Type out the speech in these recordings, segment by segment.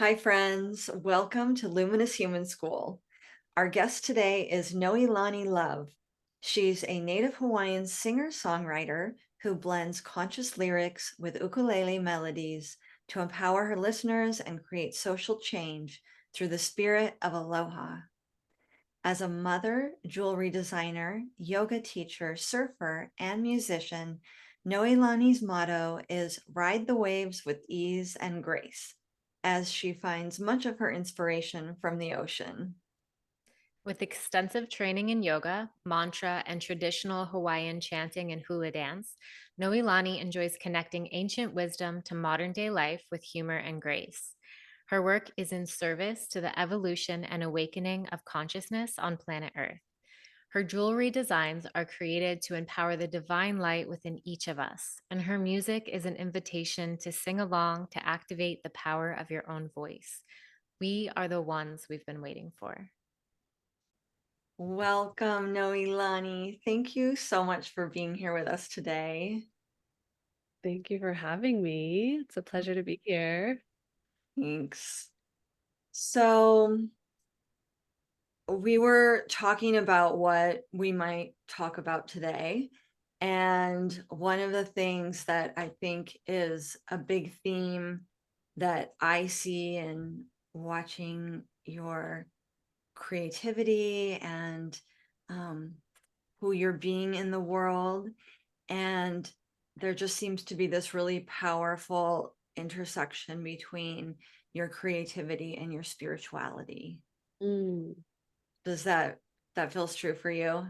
Hi, friends. Welcome to Luminous Human School. Our guest today is Noelani Love. She's a Native Hawaiian singer-songwriter who blends conscious lyrics with ukulele melodies to empower her listeners and create social change through the spirit of ALOHA. As a mother, jewelry designer, yoga teacher, surfer, and musician, Noelani's motto is "Ride the waves with ease and grace," as she finds much of her inspiration from the ocean. With extensive training in yoga, mantra, and traditional Hawaiian chanting and hula dance, Noelani enjoys connecting ancient wisdom to modern day life with humor and grace. Her work is in service to the evolution and awakening of consciousness on planet Earth. Her jewelry designs are created to empower the divine light within each of us, and her music is an invitation to sing along to activate the power of your own voice. We are the ones we've been waiting for. Welcome, Noelani. Thank you so much for being here with us today. Thank you for having me. It's a pleasure to be here. Thanks. So, we were talking about what we might talk about today. And one of the things that I think is a big theme that I see in watching your creativity and who you're being in the world. And there just seems to be this really powerful intersection between your creativity and your spirituality. Mm, Does that feels true for you?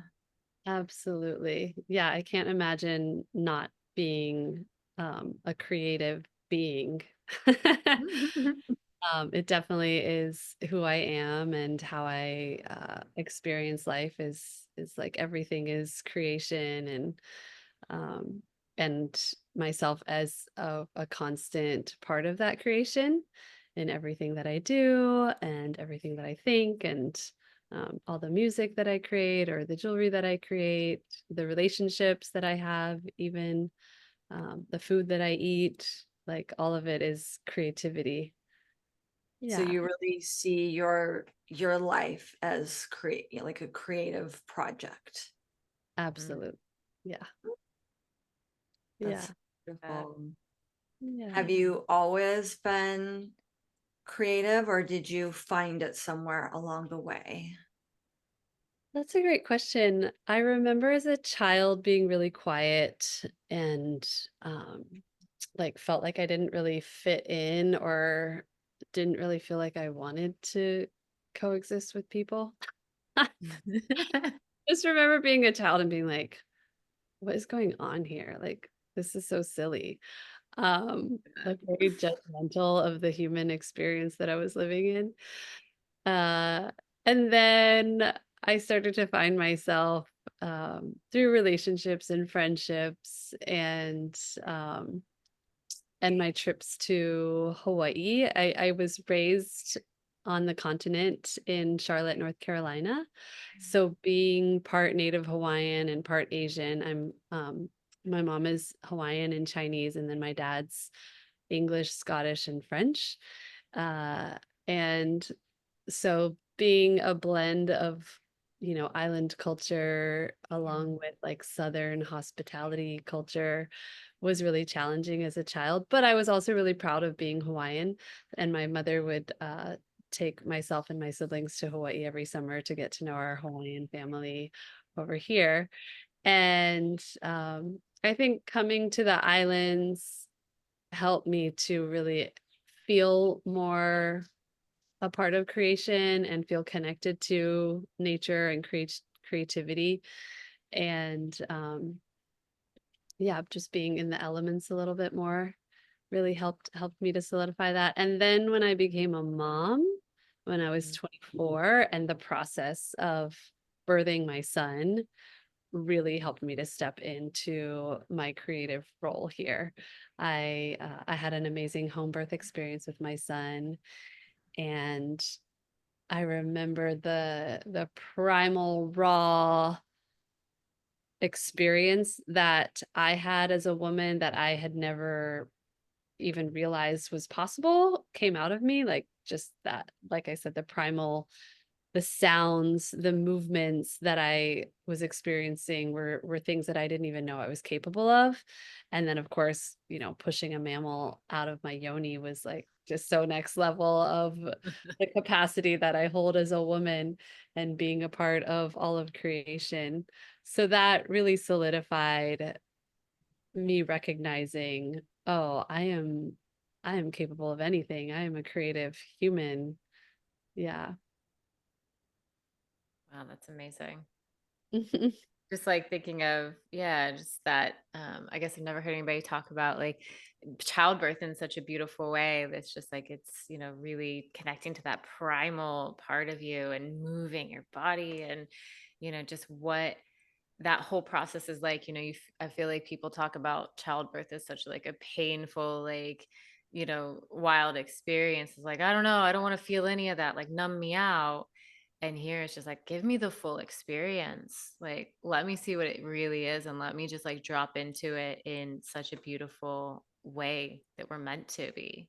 absolutely. Yeah, I can't imagine not being a creative being. It definitely is who I am and how I experience life is like everything is creation um, and myself as a constant part of that creation in everything that I do and everything that I think and all the music that I create or the jewelry that I create, the relationships that I have, even the food that I eat, like all of it is creativity. So Yeah, you really see your life as like a creative project. Mm. absolutely. Yeah. Yeah. That's Uh, beautiful. Yeah. Have you always been creative, or did you find it somewhere along the way? That's a great question. I remember as a child being really quiet and like felt like I didn't really fit in or didn't really feel like I wanted to coexist with people. Just remember being a child and being like, what is going on here? Like, this is so silly. Like very judgmental of the human experience that I was living in. Uh, and then I started to find myself through relationships and friendships and my trips to Hawaii. I was raised on the continent in Charlotte, North Carolina. So being part Native Hawaiian and part Asian, my mom is Hawaiian and Chinese, and then my dad's English, Scottish, and French. Uh, and so being a blend of, island culture along with like Southern hospitality culture was really challenging as a child. But I was also really proud of being Hawaiian. And my mother would take myself and my siblings to Hawaii every summer to get to know our Hawaiian family over here. And I think coming to the islands helped me to really feel more a part of creation and feel connected to nature and creativity and yeah, just being in the elements a little bit more really helped me to solidify that. And then when I became a mom, when I was 24, and the process of birthing my son really helped me to step into my creative role here. I had an amazing home birth experience with my son, and I remember the primal raw experience that I had as a woman that I had never even realize was possible came out of me. Like just that, like I said, the primal, the sounds, the movements that I was experiencing were things that I didn't even know I was capable of. And then of course, pushing a mammal out of my yoni was like just so next level of the capacity that I hold as a woman and being a part of all of creation. So that really solidified me recognizing, oh, I am capable of anything. I am a creative human. Yeah. Wow, that's amazing. Just like thinking of, yeah, just that. I guess I've never heard anybody talk about like childbirth in such a beautiful way. That's just like it's, really connecting to that primal part of you and moving your body and, just what that whole process is like. I feel like people talk about childbirth as such like a painful, like, wild experience. It's like, I don't know, I don't want to feel any of that, like numb me out. And here it's just like, give me the full experience. Like, let me see what it really is and let me just like drop into it in such a beautiful way that we're meant to be.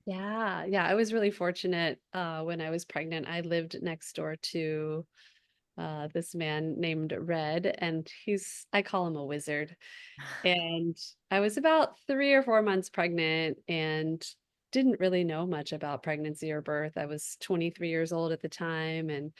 Yeah, yeah, I was really fortunate, when I was pregnant. I lived next door to, this man named Red, and I call him a wizard. And I was about 3 or 4 months pregnant and didn't really know much about pregnancy or birth. I was 23 years old at the time and,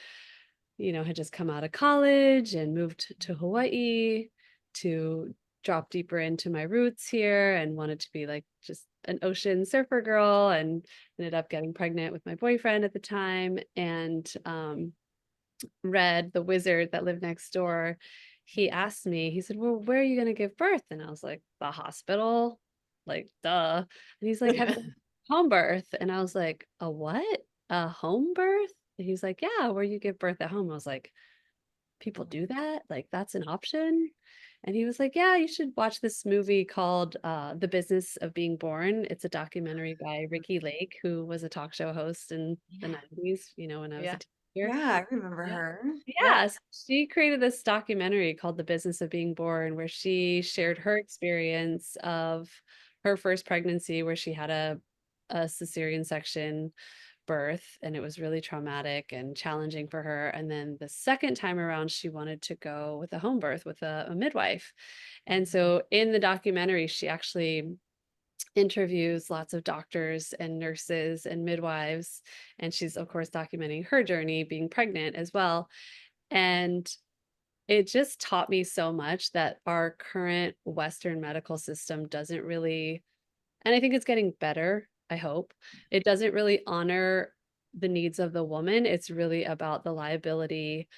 had just come out of college and moved to Hawaii to drop deeper into my roots here and wanted to be like just an ocean surfer girl, and ended up getting pregnant with my boyfriend at the time. And Red, the wizard that lived next door, he asked me, he said, "Well, where are you going to give birth?" And I was like, "The hospital." Like, duh. And he's like, "Have you home birth?" And I was like, "A what? A home birth?" And he's like, "Yeah, where you give birth at home." I was like, "People do that? Like, that's an option?" And he was like, "Yeah, you should watch this movie called The Business of Being Born." It's a documentary by Ricky Lake, who was a talk show host in the Yeah. 90s, when I was a Yeah. teenager. Yeah, I remember Yeah. her. Yeah. Yes, she created this documentary called The Business of Being Born, where she shared her experience of her first pregnancy, where she had a cesarean section birth, and it was really traumatic and challenging for her. And then the second time around, she wanted to go with a home birth with a midwife. And so in the documentary, she actually interviews lots of doctors and nurses and midwives. And she's, of course, documenting her journey being pregnant as well. And it just taught me so much that our current Western medical system doesn't really, and I think it's getting better, I hope. It doesn't really honor the needs of the woman. It's really about the liability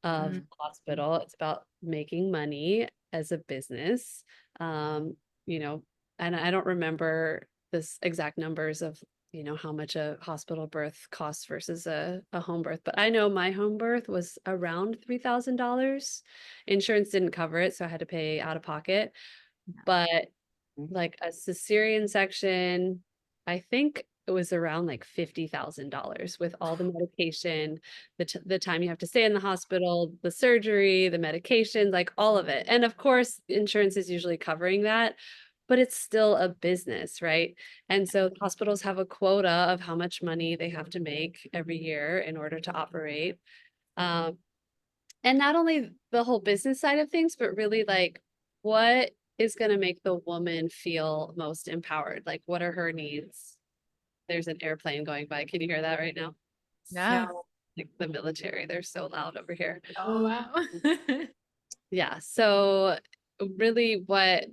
of Mm. the hospital. It's about making money as a business. Um, you know, and I don't remember this exact numbers of, how much a hospital birth costs versus a home birth, but I know my home birth was around $3,000. Insurance didn't cover it, so I had to pay out of pocket. But like a cesarean section, I think it was around like $50,000 with all the medication, the time you have to stay in the hospital, the surgery, the medication, like all of it. And of course, insurance is usually covering that, but it's still a business, right? And so hospitals have a quota of how much money they have to make every year in order to operate. Um, and not only the whole business side of things, but really like what is going to make the woman feel most empowered? Like, what are her needs? There's an airplane going by. Can you hear that right now? No. No. Like the military, they're so loud over here. Oh, wow. Yeah. So, really, what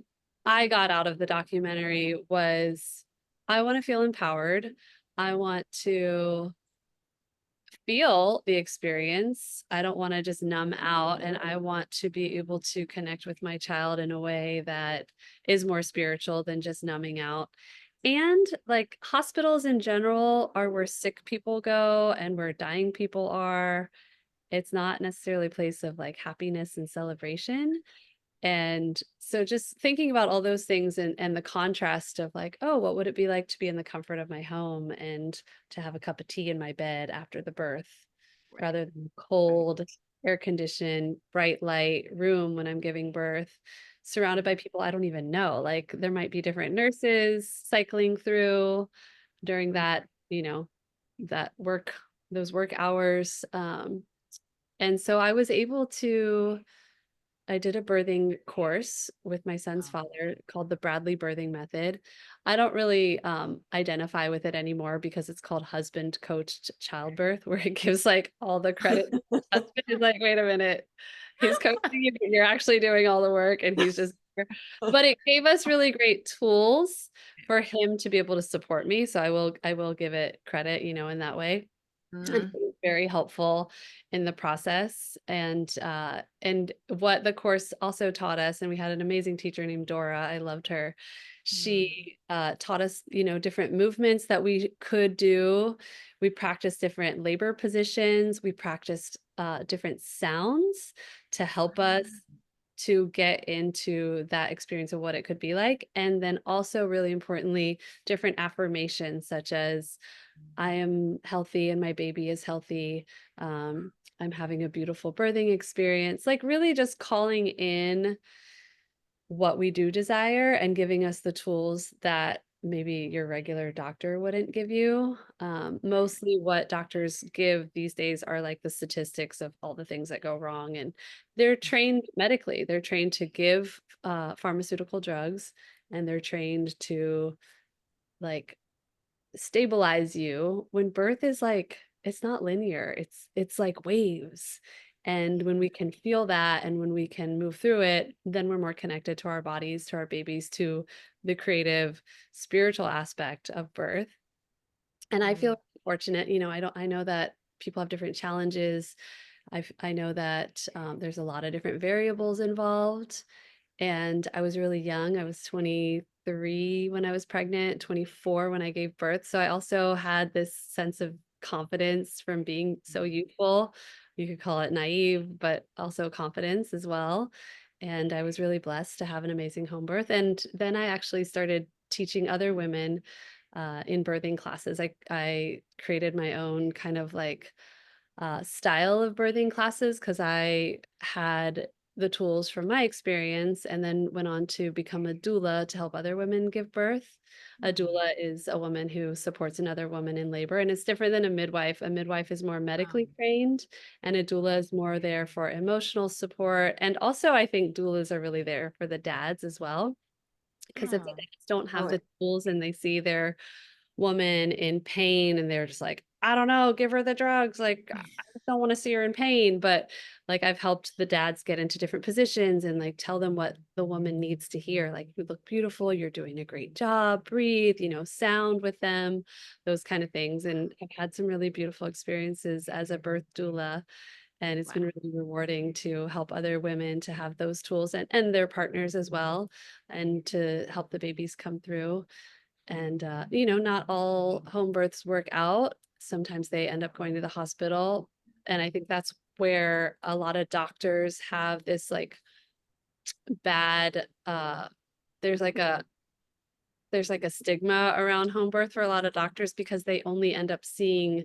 I got out of the documentary was I want to feel empowered. I want to feel the experience. I don't want to just numb out, and I want to be able to connect with my child in a way that is more spiritual than just numbing out. And like hospitals in general are where sick people go and where dying people are. It's not necessarily a place of like happiness and celebration. And so just thinking about all those things and the contrast of like, oh, what would it be like to be in the comfort of my home and to have a cup of tea in my bed after the birth Right. rather than cold, air conditioned, bright light room when I'm giving birth. surrounded by people I don't even know. Like there might be different nurses cycling through during that, that work, those work hours. And so I did a birthing course with my son's father called the Bradley Birthing Method. I don't really identify with it anymore because it's called husband coached childbirth, where it gives like all the credit. Husband is like, wait a minute, he's coaching you, but you're actually doing all the work, and he's just here. But it gave us really great tools for him to be able to support me. So I will give it credit, in that way. And it was very helpful in the process. And what the course also taught us, and we had an amazing teacher named Dora. I loved her. She taught us, different movements that we could do. We practiced different labor positions. We practiced different sounds to help us to get into that experience of what it could be like. And then also really importantly, different affirmations such as I am healthy and my baby is healthy. I'm having a beautiful birthing experience. Like really just calling in what we do desire and giving us the tools that maybe your regular doctor wouldn't give you. Mostly what doctors give these days are like the statistics of all the things that go wrong. And they're trained medically, they're trained to give pharmaceutical drugs, and they're trained to like stabilize you when birth is like it's not linear, it's like waves. And when we can feel that and when we can move through it, then we're more connected to our bodies, to our babies, to the creative spiritual aspect of birth. And I feel fortunate, I know that people have different challenges. I know that there's a lot of different variables involved. And I was really young. I was 23 when I was pregnant, 24 when I gave birth. So I also had this sense of confidence from being so youthful. You could call it naive, but also confidence as well. And I was really blessed to have an amazing home birth. And then I actually started teaching other women in birthing classes. I created my own kind of like style of birthing classes because I had the tools from my experience and then went on to become a doula to help other women give birth. A doula is a woman who supports another woman in labor, and it's different than a midwife. A midwife is more medically trained, and a doula is more there for emotional support. And also, I think doulas are really there for the dads as well, because if the dads don't have the tools and they see their woman in pain and they're just like, I don't know, give her the drugs. Like, I just don't want to see her in pain. But like, I've helped the dads get into different positions and like tell them what the woman needs to hear. Like, you look beautiful, you're doing a great job, breathe, sound with them, those kind of things. And I've had some really beautiful experiences as a birth doula. And it's been really rewarding to help other women to have those tools and their partners as well, and to help the babies come through. And, not all home births work out. Sometimes they end up going to the hospital. And I think that's where a lot of doctors have this like bad, there's like a, there's like a stigma around home birth for a lot of doctors because they only end up seeing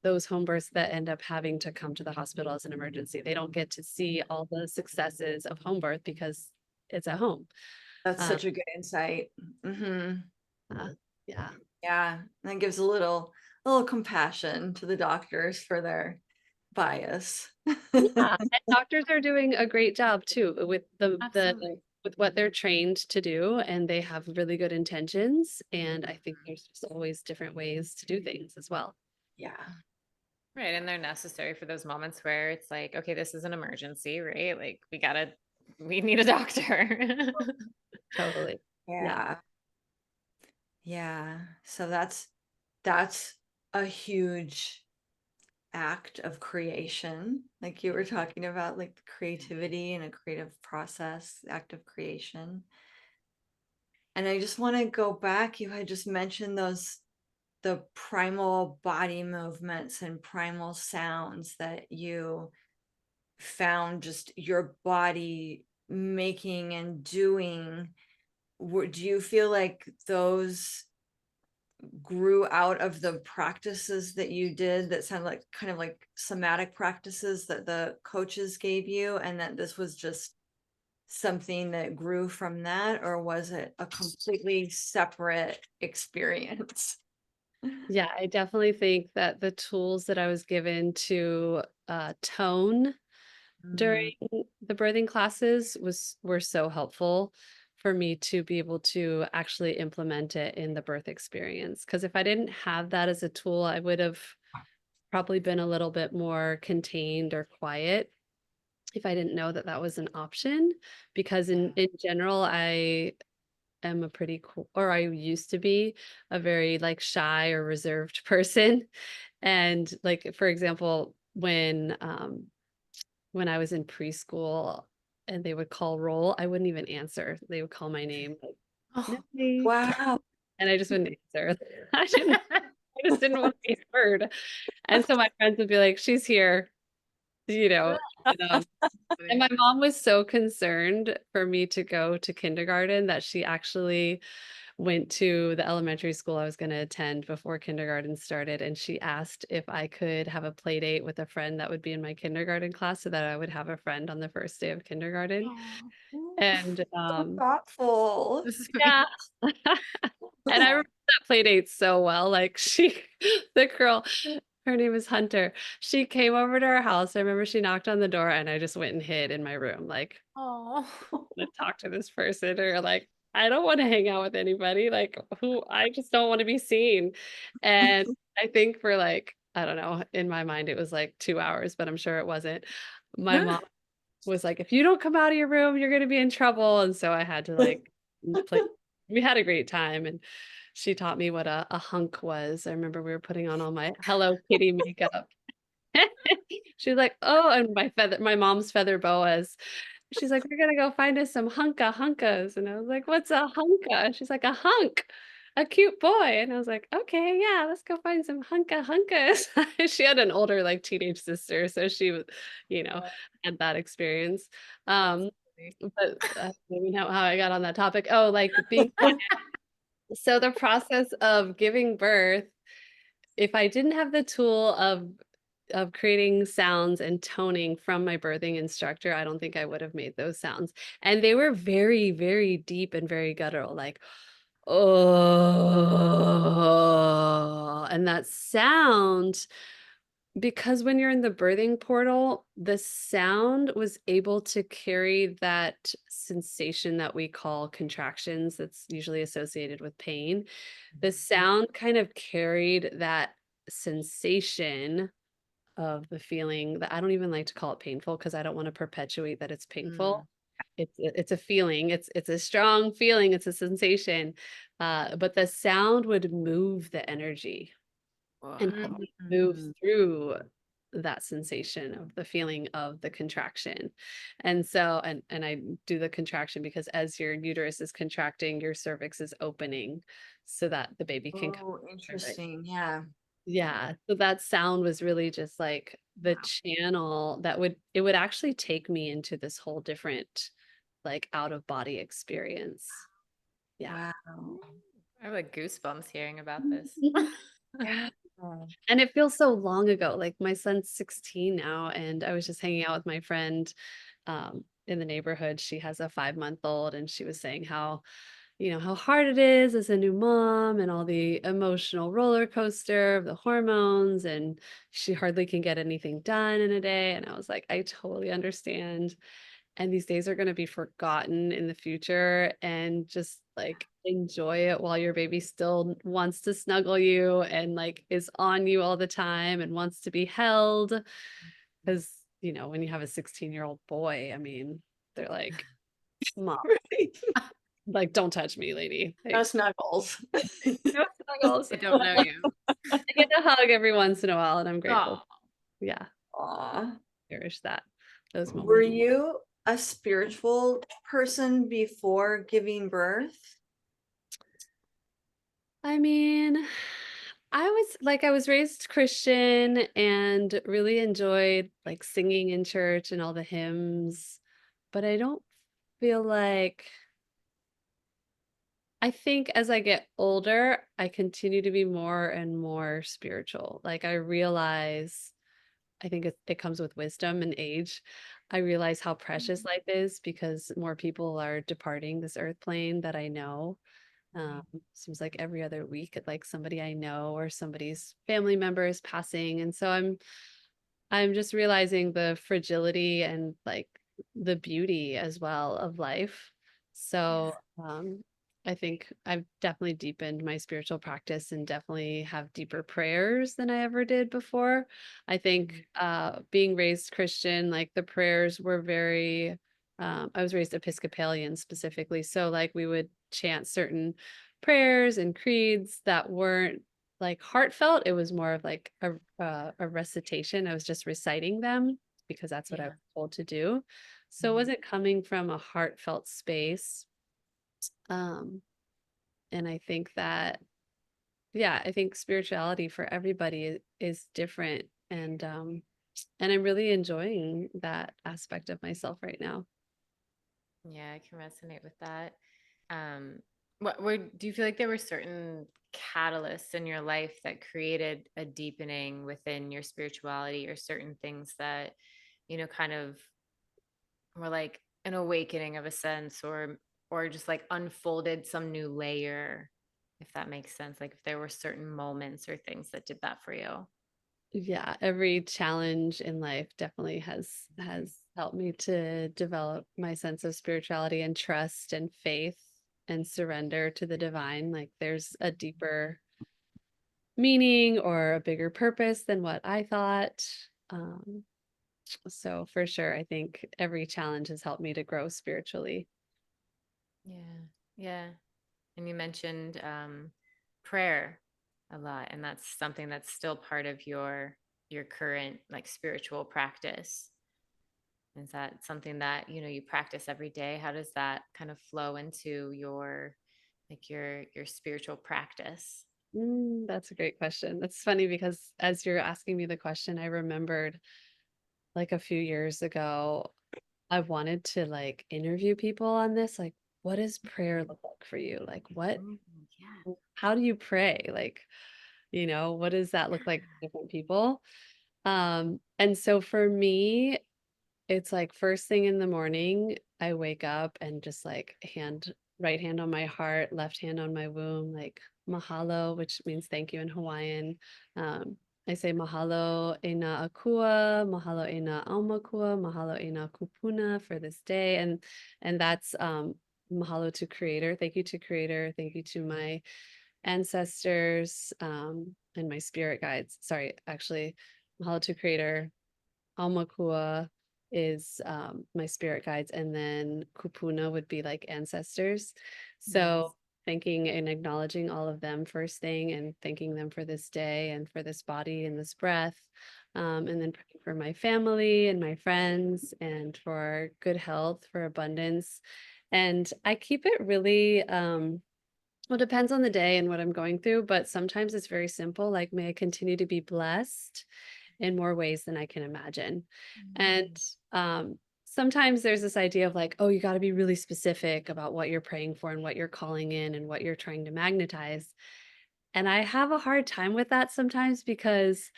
those home births that end up having to come to the hospital as an emergency. They don't get to see all the successes of home birth because it's at home. That's such a good insight. Yeah. Yeah, that gives a little compassion to the doctors for their bias. Yeah, and doctors are doing a great job too with with what they're trained to do, and they have really good intentions. And I think there's just always different ways to do things as well. Yeah. Right. And they're necessary for those moments where it's like, okay, this is an emergency, right? Like we need a doctor. Totally. Yeah. Yeah. So that's a huge act of creation. Like you were talking about, like creativity and a creative process, act of creation. And I just want to go back. You had just mentioned the primal body movements and primal sounds that you found just your body making and doing. Do you feel like those grew out of the practices that you did that sound like kind of like somatic practices that the coaches gave you, and that this was just something that grew from that, or was it a completely separate experience? Yeah, I definitely think that the tools that I was given to tone during Mm, the birthing classes were so helpful for me to be able to actually implement it in the birth experience. Because if I didn't have that as a tool, I would have probably been a little bit more contained or quiet if I didn't know that that was an option. Because in general, I am a pretty cool, or I used to be a very like shy or reserved person. And like for example, when I was in preschool and they would call roll, I wouldn't even answer. They would call my name like, Oh. "Natalie," wow. and I just wouldn't answer. I just didn't want to be heard. And so my friends would be like, "She's here," you know. And my mom was so concerned for me to go to kindergarten that she actually went to the elementary school I was going to attend before kindergarten started, and she asked if I could have a play date with a friend that would be in my kindergarten class so that I would have a friend on the first day of kindergarten. Oh, And So thoughtful. yeah. sweet. And I remember that play date so well. Like the girl, her name is Hunter. She came over to our house. I remember she knocked on the door and I just went and hid in my room. Like, Oh. to talk to this person or like I don't want to hang out with anybody like who I just don't want to be seen. And I think for like I don't know, in my mind it was like 2 hours, but I'm sure it wasn't. My mom was like, if you don't come out of your room you're going to be in trouble, and so I had to like play. We had a great time, and she taught me what a hunk was. I remember we were putting on all my Hello Kitty makeup. She was like, oh, and my mom's feather boas. She's like, "We're gonna go find us some hunkas." And I was like, "What's a hunka?" She's like, "A hunk, a cute boy." And I was like, "Okay, yeah, let's go find some hunkas." She had an older, like, teenage sister, so she was, you know, had that experience. That's Um, funny. but I don't even know how I got on that topic. Oh, like being so the process of giving birth, if I didn't have the tool of creating sounds and toning from my birthing instructor, I don't think I would have made those sounds. And they were very, very deep and very guttural, like, oh, and that sound, because when you're in the birthing portal, the sound was able to carry that sensation that we call contractions, that's usually associated with pain. The sound kind of carried that sensation of the feeling that I don't even like to call it painful because I don't want to perpetuate that it's painful. Mm. It's a feeling. It's a strong feeling. It's a sensation. But the sound would move the energy and help me move Mm. through that sensation of the feeling of the contraction. And so, and I do the contraction because as your uterus is contracting, your cervix is opening so that the baby can come Oh, out of it. interesting. Yeah. Yeah, so that sound was really just like the channel that would actually take me into this whole different, like, out of body experience. Yeah. Wow. I have like goosebumps hearing about this. Yeah. And it feels so long ago. Like my son's 16 now, and I was just hanging out with my friend in the neighborhood. She has a 5-month-old, and she was saying how, how hard it is as a new mom and all the emotional roller coaster of the hormones, and she hardly can get anything done in a day. And I was like, I totally understand. And these days are going to be forgotten in the future, and just like enjoy it while your baby still wants to snuggle you and like is on you all the time and wants to be held. Because, when you have a 16-year-old boy, I mean, they're like, mom, like, don't touch me, lady. No Like, snuggles. no snuggles. I don't know you. I get a hug every once in a while, and I'm Oh, grateful. Yeah, Aw. cherish those Were moments. you a spiritual person before giving birth? I mean, I was raised Christian and really enjoyed like singing in church and all the hymns, but I don't feel like I think as I get older, I continue to be more and more spiritual. Like I realize I think it comes with wisdom and age. I realize how precious life is because more people are departing this earth plane that I know. Seems like every other week, like somebody I know or somebody's family member is passing. And so I'm just realizing the fragility and like the beauty as well of life. Yes. So I think I've definitely deepened my spiritual practice and definitely have deeper prayers than I ever did before. I think being raised Christian, like the prayers were very I was raised Episcopalian specifically. So like we would chant certain prayers and creeds that weren't like heartfelt. It was more of like a recitation. I was just reciting them because that's what I Yeah. was told to do. So it wasn't coming from a heartfelt space. Um, and I think that, yeah, I think spirituality for everybody is different. And I'm really enjoying that aspect of myself right now. Yeah, I can resonate with that. Um, do you feel like there were certain catalysts in your life that created a deepening within your spirituality, or certain things that, kind of were like an awakening of a sense, or just like unfolded some new layer, if that makes sense? Like if there were certain moments or things that did that for you. Yeah, every challenge in life definitely has helped me to develop my sense of spirituality and trust and faith and surrender to the divine. Like there's a deeper meaning or a bigger purpose than what I thought. Um, so for sure, I think every challenge has helped me to grow spiritually. Yeah. Yeah. And you mentioned prayer a lot, and that's something that's still part of your current like spiritual practice. Is that something that you practice every day? How does that kind of flow into your spiritual practice? That's a great question. That's funny because as you're asking me the question, I remembered like a few years ago, I wanted to like interview people on this. Like, what does prayer look like for you? Like, Mm, yeah. how do you pray? Like, what does that look like for different people? And so for me, it's like first thing in the morning, I wake up and just like right hand on my heart, left hand on my womb, like mahalo, which means thank you in Hawaiian. Um, I say mahalo e na akua, mahalo e na aumakua, mahalo e na kupuna for this day. And that's mahalo to creator. Thank you to creator. Thank you to my ancestors and my spirit guides. Sorry, actually, mahalo to creator, Aumakua is my spirit guides, and then Kupuna would be like ancestors. Nice. So thanking and acknowledging all of them first thing, and thanking them for this day and for this body and this breath. And then praying for my family and my friends and for good health, for abundance. And I keep it really well, it depends on the day and what I'm going through, but sometimes it's very simple, like may I continue to be blessed in more ways than I can imagine. And Mm. sometimes there's this idea of like, oh, you got to be really specific about what you're praying for and what you're calling in and what you're trying to magnetize. And I have a hard time with that sometimes because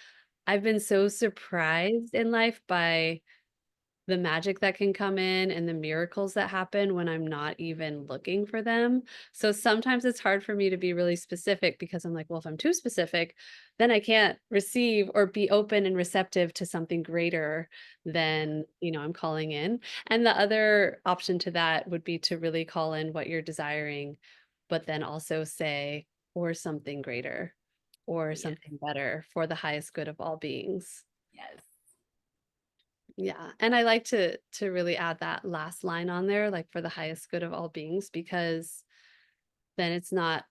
I've been so surprised in life by the magic that can come in and the miracles that happen when I'm not even looking for them. So sometimes it's hard for me to be really specific because I'm like, well, if I'm too specific, then I can't receive or be open and receptive to something greater than, I'm calling in. And the other option to that would be to really call in what you're desiring, but then also say, or something greater or Yes. something better for the highest good of all beings. Yes. Yeah, and I like to really add that last line on there, like for the highest good of all beings, because then it's not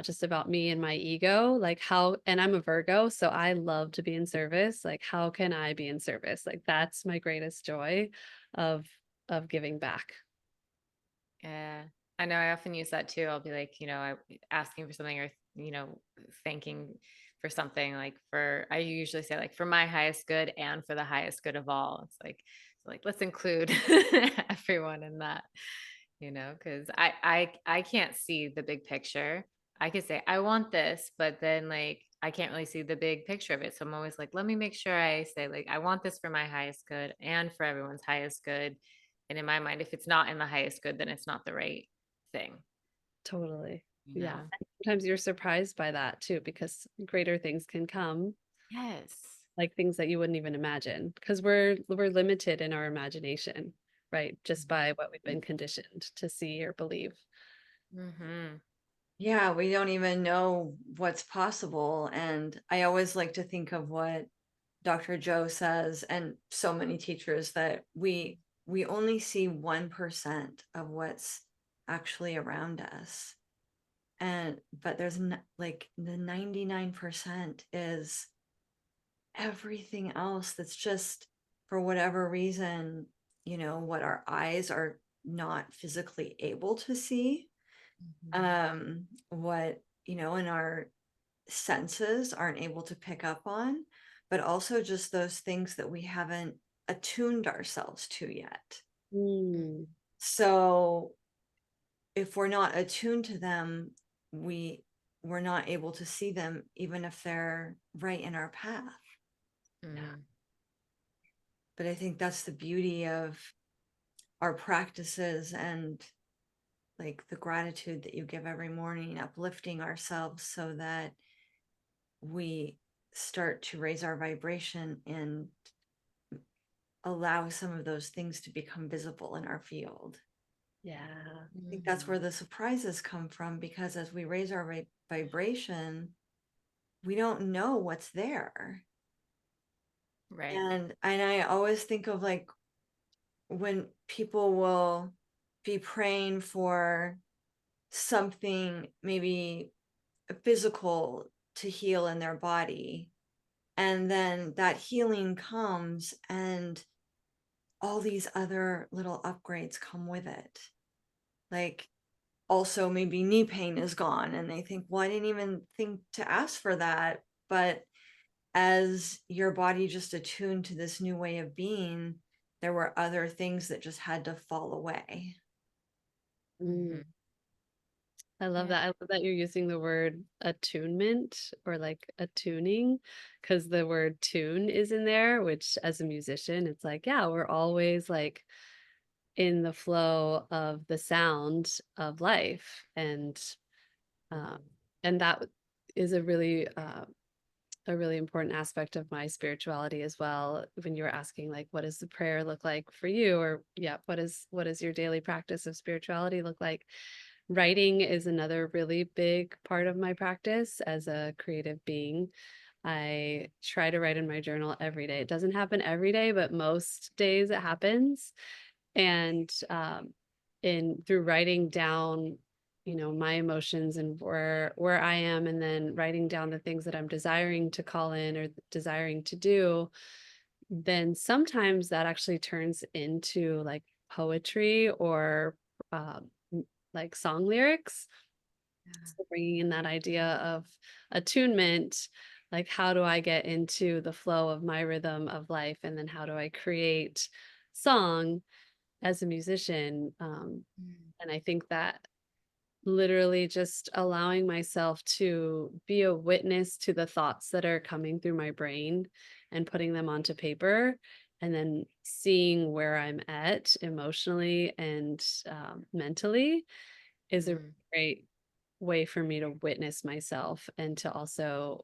just about me and my ego, like and I'm a Virgo, so I love to be in service. Like how can I be in service? Like that's my greatest joy of giving back. Yeah. I know I often use that too. I'll be like, asking for something, or, thanking for something, I usually say like for my highest good and for the highest good of all. It's like, let's include everyone in that, because I can't see the big picture. I could say I want this, but then like I can't really see the big picture of it. So I'm always like, let me make sure I say, like, I want this for my highest good and for everyone's highest good. And in my mind, if it's not in the highest good, then it's not the right thing, Totally. you Yeah. know? And sometimes you're surprised by that too, because greater things can come, Yes. like things that you wouldn't even imagine, because we're limited in our imagination, right? Just by what we've been conditioned to see or believe. Mm-hmm. Yeah, we don't even know what's possible. And I always like to think of what Dr. Joe says, and so many teachers, that we only see 1% of what's actually around us. And but there's like the 99% is everything else that's just, for whatever reason, what our eyes are not physically able to see, what, and our senses aren't able to pick up on, but also just those things that we haven't attuned ourselves to yet. Mm, So if we're not attuned to them, we're not able to see them, even if they're right in our path. Mm-hmm. But I think that's the beauty of our practices, and like the gratitude that you give every morning, uplifting ourselves so that we start to raise our vibration and allow some of those things to become visible in our field. yeah. I think that's where the surprises come from, because as we raise our vibration, we don't know what's there. Right. And I always think of, like, when people will be praying for something, maybe physical, to heal in their body, and then that healing comes and all these other little upgrades come with it. Like, also maybe knee pain is gone and they think, well, I didn't even think to ask for that. But as your body just attuned to this new way of being, there were other things that just had to fall away. Mm. Mm-hmm. I love Yeah. that. I love that you're using the word attunement, or like attuning, because the word tune is in there, which as a musician, it's like, yeah, we're always like in the flow of the sound of life. Um, and that is a really important aspect of my spirituality as well. When you were asking, like, what does the prayer look like for you? Or yeah, what is your daily practice of spirituality look like? Writing is another really big part of my practice as a creative being. I try to write in my journal every day. It doesn't happen every day, but most days it happens. And in through writing down, my emotions and where I am, and then writing down the things that I'm desiring to call in or desiring to do, then sometimes that actually turns into like poetry or um, like song lyrics. So bringing in that idea of attunement, like how do I get into the flow of my rhythm of life, and then how do I create song as a musician? And I think that literally just allowing myself to be a witness to the thoughts that are coming through my brain and putting them onto paper, and then seeing where I'm at emotionally and mentally, is a Mm-hmm. great way for me to witness myself and to also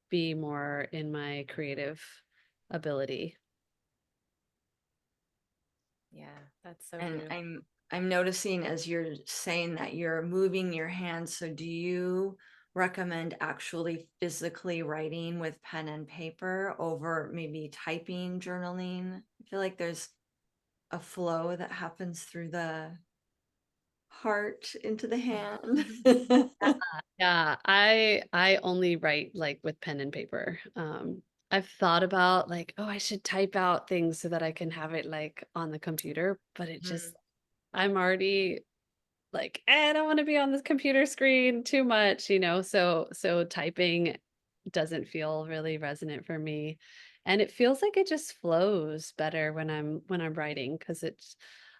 be more in my creative ability. Yeah, that's so And beautiful. I'm noticing, as you're saying that, you're moving your hands. So do you recommend actually physically writing with pen and paper over maybe typing, journaling? I feel like there's a flow that happens through the heart into the hand. Yeah, I only write like with pen and paper. I've thought about like, oh, I should type out things so that I can have it like on the computer, but it just, Mhm. I'm already like, I don't want to be on this computer screen too much, so typing doesn't feel really resonant for me. And it feels like it just flows better when I'm writing, because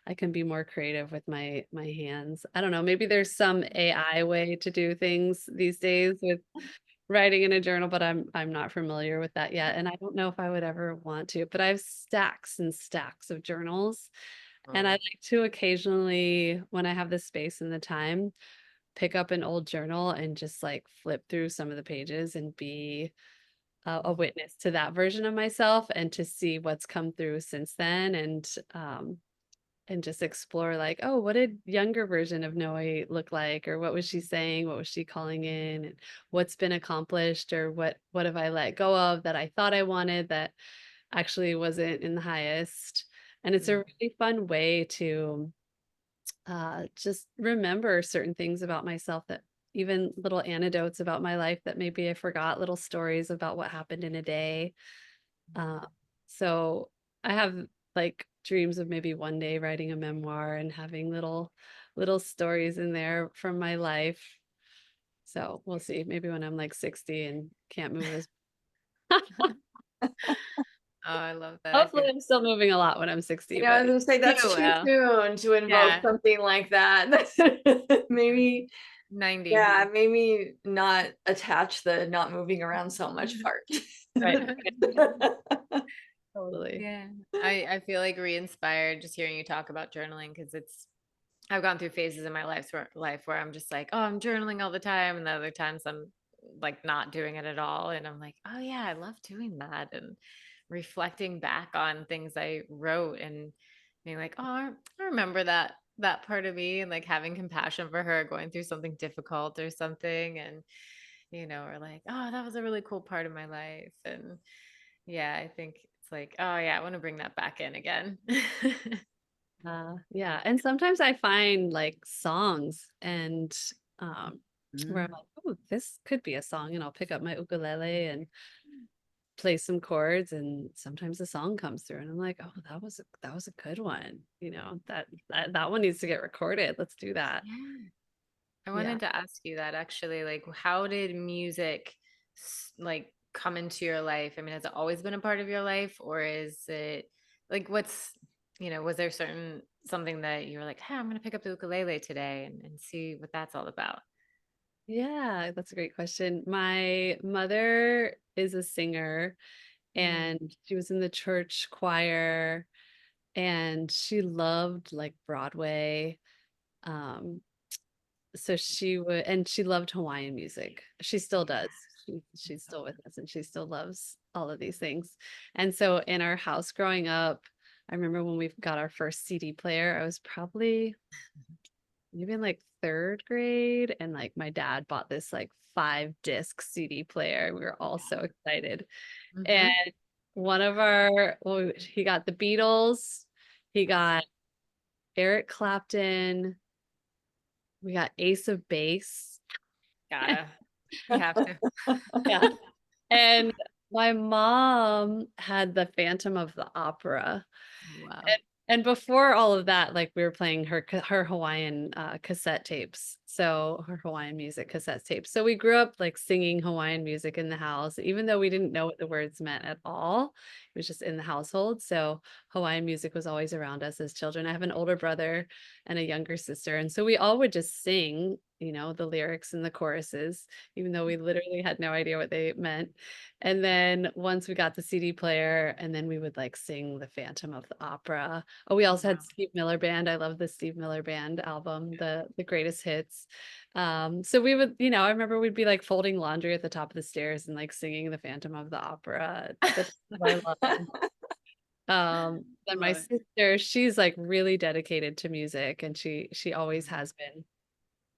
I can be more creative with my hands. I don't know, maybe there's some AI way to do things these days with writing in a journal, but I'm not familiar with that yet, and I don't know if I would ever want to, but I have stacks and stacks of journals, and I Oh, like to occasionally, when I have the space and the time, pick up an old journal and just like flip through some of the pages and be a witness to that version of myself and to see what's come through since then and just explore like, oh, what did younger version of Noe look like? Or what was she saying? What was she calling in? And what's been accomplished? Or what have I let go of that I thought I wanted that actually wasn't in the highest? And it's a mm, really fun way to just remember certain things about myself that even little anecdotes about my life that maybe I forgot, little stories about what happened in a day. Uh, so I have like dreams of maybe one day writing a memoir and having little stories in there from my life. So we'll see. Maybe when I'm like 60 and can't move as oh, I love that. I hopefully feel I'm still moving a lot when I'm 60, I was but gonna say that's you too will. soon to invoke Yeah, something like that. Maybe, 90. yeah, maybe not attach the not moving around so much part. Right. totally. Yeah. I feel like re-inspired just hearing you talk about journaling because I've gone through phases in my life where I'm just like, oh, I'm journaling all the time, and the other times I'm like not doing it at all, and I'm like, oh yeah, I love doing that, and reflecting back on things I wrote and being like, oh, I remember that part of me, and like having compassion for her going through something difficult or something, and or like, oh, that was a really cool part of my life, and yeah, I think it's like, oh yeah, I want to bring that back in again. Yeah, and sometimes I find like songs and where I'm Mm. like, oh, this could be a song, and I'll pick up my ukulele and play some chords, and sometimes a song comes through, and I'm like, oh, that was a good one. That one needs to get recorded. Let's do that. Yeah. I Yeah. wanted to ask you that actually, like, how did music like come into your life? I mean, has it always been a part of your life, or is it like was there something that you were like, hey, I'm gonna pick up the ukulele today and see what that's all about? Yeah, that's a great question. My mother is a singer Mm. and she was in the church choir and she loved like Broadway. Um, so she would, and she loved Hawaiian music. She still Yeah. does. She's still with us and she still loves all of these things. And so in our house growing up, I remember when we got our first CD player, I was probably maybe in like third grade, and like my dad bought this like 5 disc CD player. We were all so excited. And Mm-hmm. he got the Beatles, he got Eric Clapton, we got Ace of Base. Gotta. You have to. Yeah. And my mom had the Phantom of the Opera. Wow. And before all of that, like we were playing her Hawaiian cassette tapes, so her Hawaiian music cassette tapes. So we grew up like singing Hawaiian music in the house, even though we didn't know what the words meant at all. It was just in the household. So Hawaiian music was always around us as children. I have an older brother and a younger sister, and so we all would just sing, the lyrics and the choruses, even though we literally had no idea what they meant. And then once we got the CD player, and then we would like sing the Phantom of the Opera. Oh, we also had Wow. Steve Miller Band. I love the Steve Miller Band album, the greatest hits. So we would, I remember we'd be like folding laundry at the top of the stairs and like singing the Phantom of the Opera. That's what I love. Then my Love it. sister, she's like really dedicated to music, and she always has been.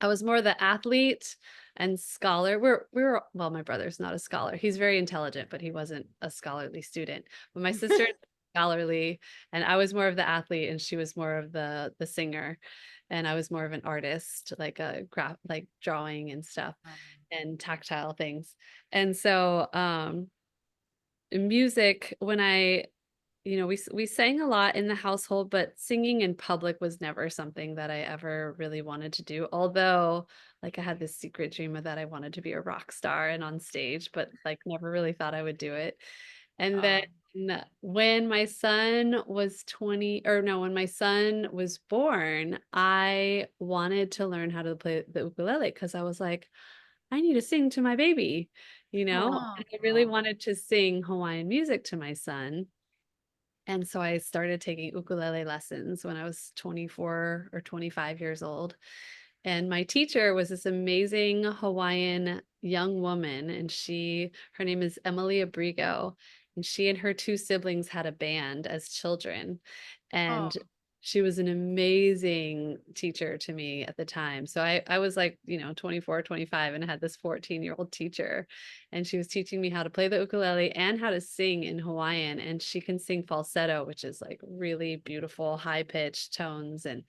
I was more the athlete and scholar. We were well, my brother's not a scholar. He's very intelligent, but he wasn't a scholarly student. But my sister is scholarly, and I was more of the athlete, and she was more of the singer. And I was more of an artist, like a graph, like drawing and stuff and tactile things. And so music, when we sang a lot in the household, but singing in public was never something that I ever really wanted to do. Although, like, I had this secret dream of that I wanted to be a rock star and on stage, but like never really thought I would do it. And then Oh, when my son was 20, or no, when my son was born, I wanted to learn how to play the ukulele because I was like, I need to sing to my baby, And I really wanted to sing Hawaiian music to my son. And so I started taking ukulele lessons when I was 24 or 25 years old. And my teacher was this amazing Hawaiian young woman, and her name is Emily Abrigo, and she and her two siblings had a band as children. And she was an amazing teacher to me at the time. So I was like, 24, 25, and I had this 14-year-old teacher, and she was teaching me how to play the ukulele and how to sing in Hawaiian. And she can sing falsetto, which is like really beautiful, high pitched tones. And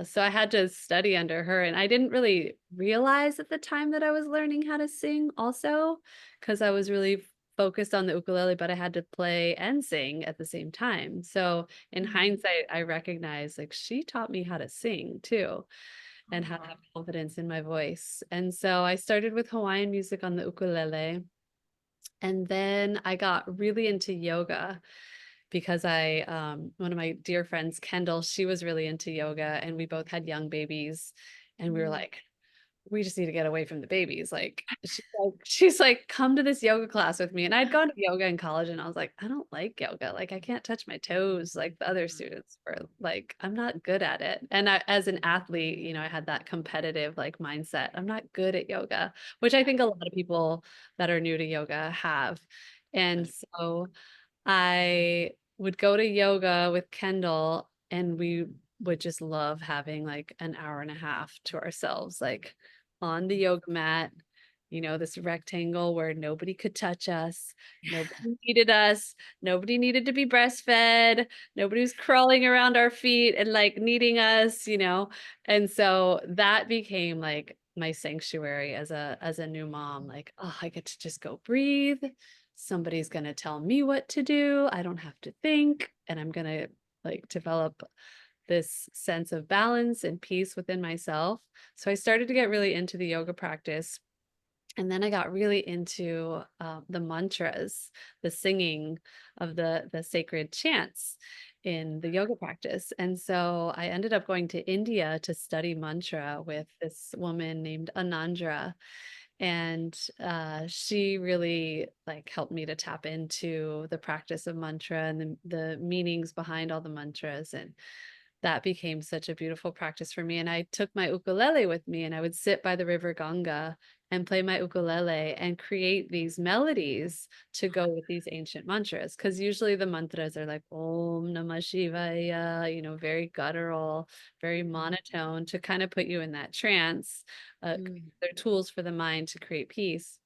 so I had to study under her, and I didn't really realize at the time that I was learning how to sing also, because I was really focused on the ukulele, but I had to play and sing at the same time. So in hindsight, I recognize like she taught me how to sing too and how to have confidence in my voice. And so I started with Hawaiian music on the ukulele. And then I got really into yoga because one of my dear friends, Kendall, she was really into yoga, and we both had young babies, and we were like, we just need to get away from the babies. Like she's like, come to this yoga class with me. And I'd gone to yoga in college, and I was like, I don't like yoga. Like I can't touch my toes like the other students were. Like, I'm not good at it. And as an athlete, I had that competitive like mindset. I'm not good at yoga, which I think a lot of people that are new to yoga have. And so I would go to yoga with Kendall, and we would just love having like an hour and a half to ourselves, like on the yoga mat, this rectangle where nobody could touch us, nobody needed us, nobody needed to be breastfed, nobody was crawling around our feet and like needing us. And so that became like my sanctuary as a new mom. Like, oh, I get to just go breathe. Somebody's going to tell me what to do. I don't have to think, and I'm going to like develop this sense of balance and peace within myself. So I started to get really into the yoga practice. And then I got really into the mantras, the singing of the sacred chants in the yoga practice. And so I ended up going to India to study mantra with this woman named Anandra. And she really like helped me to tap into the practice of mantra and the meanings behind all the mantras. And that became such a beautiful practice for me. And I took my ukulele with me, and I would sit by the river Ganga and play my ukulele and create these melodies to go with these ancient mantras. Because usually the mantras are like Om Namah Shivaya, very guttural, very monotone to kind of put you in that trance. They're tools for the mind to create peace.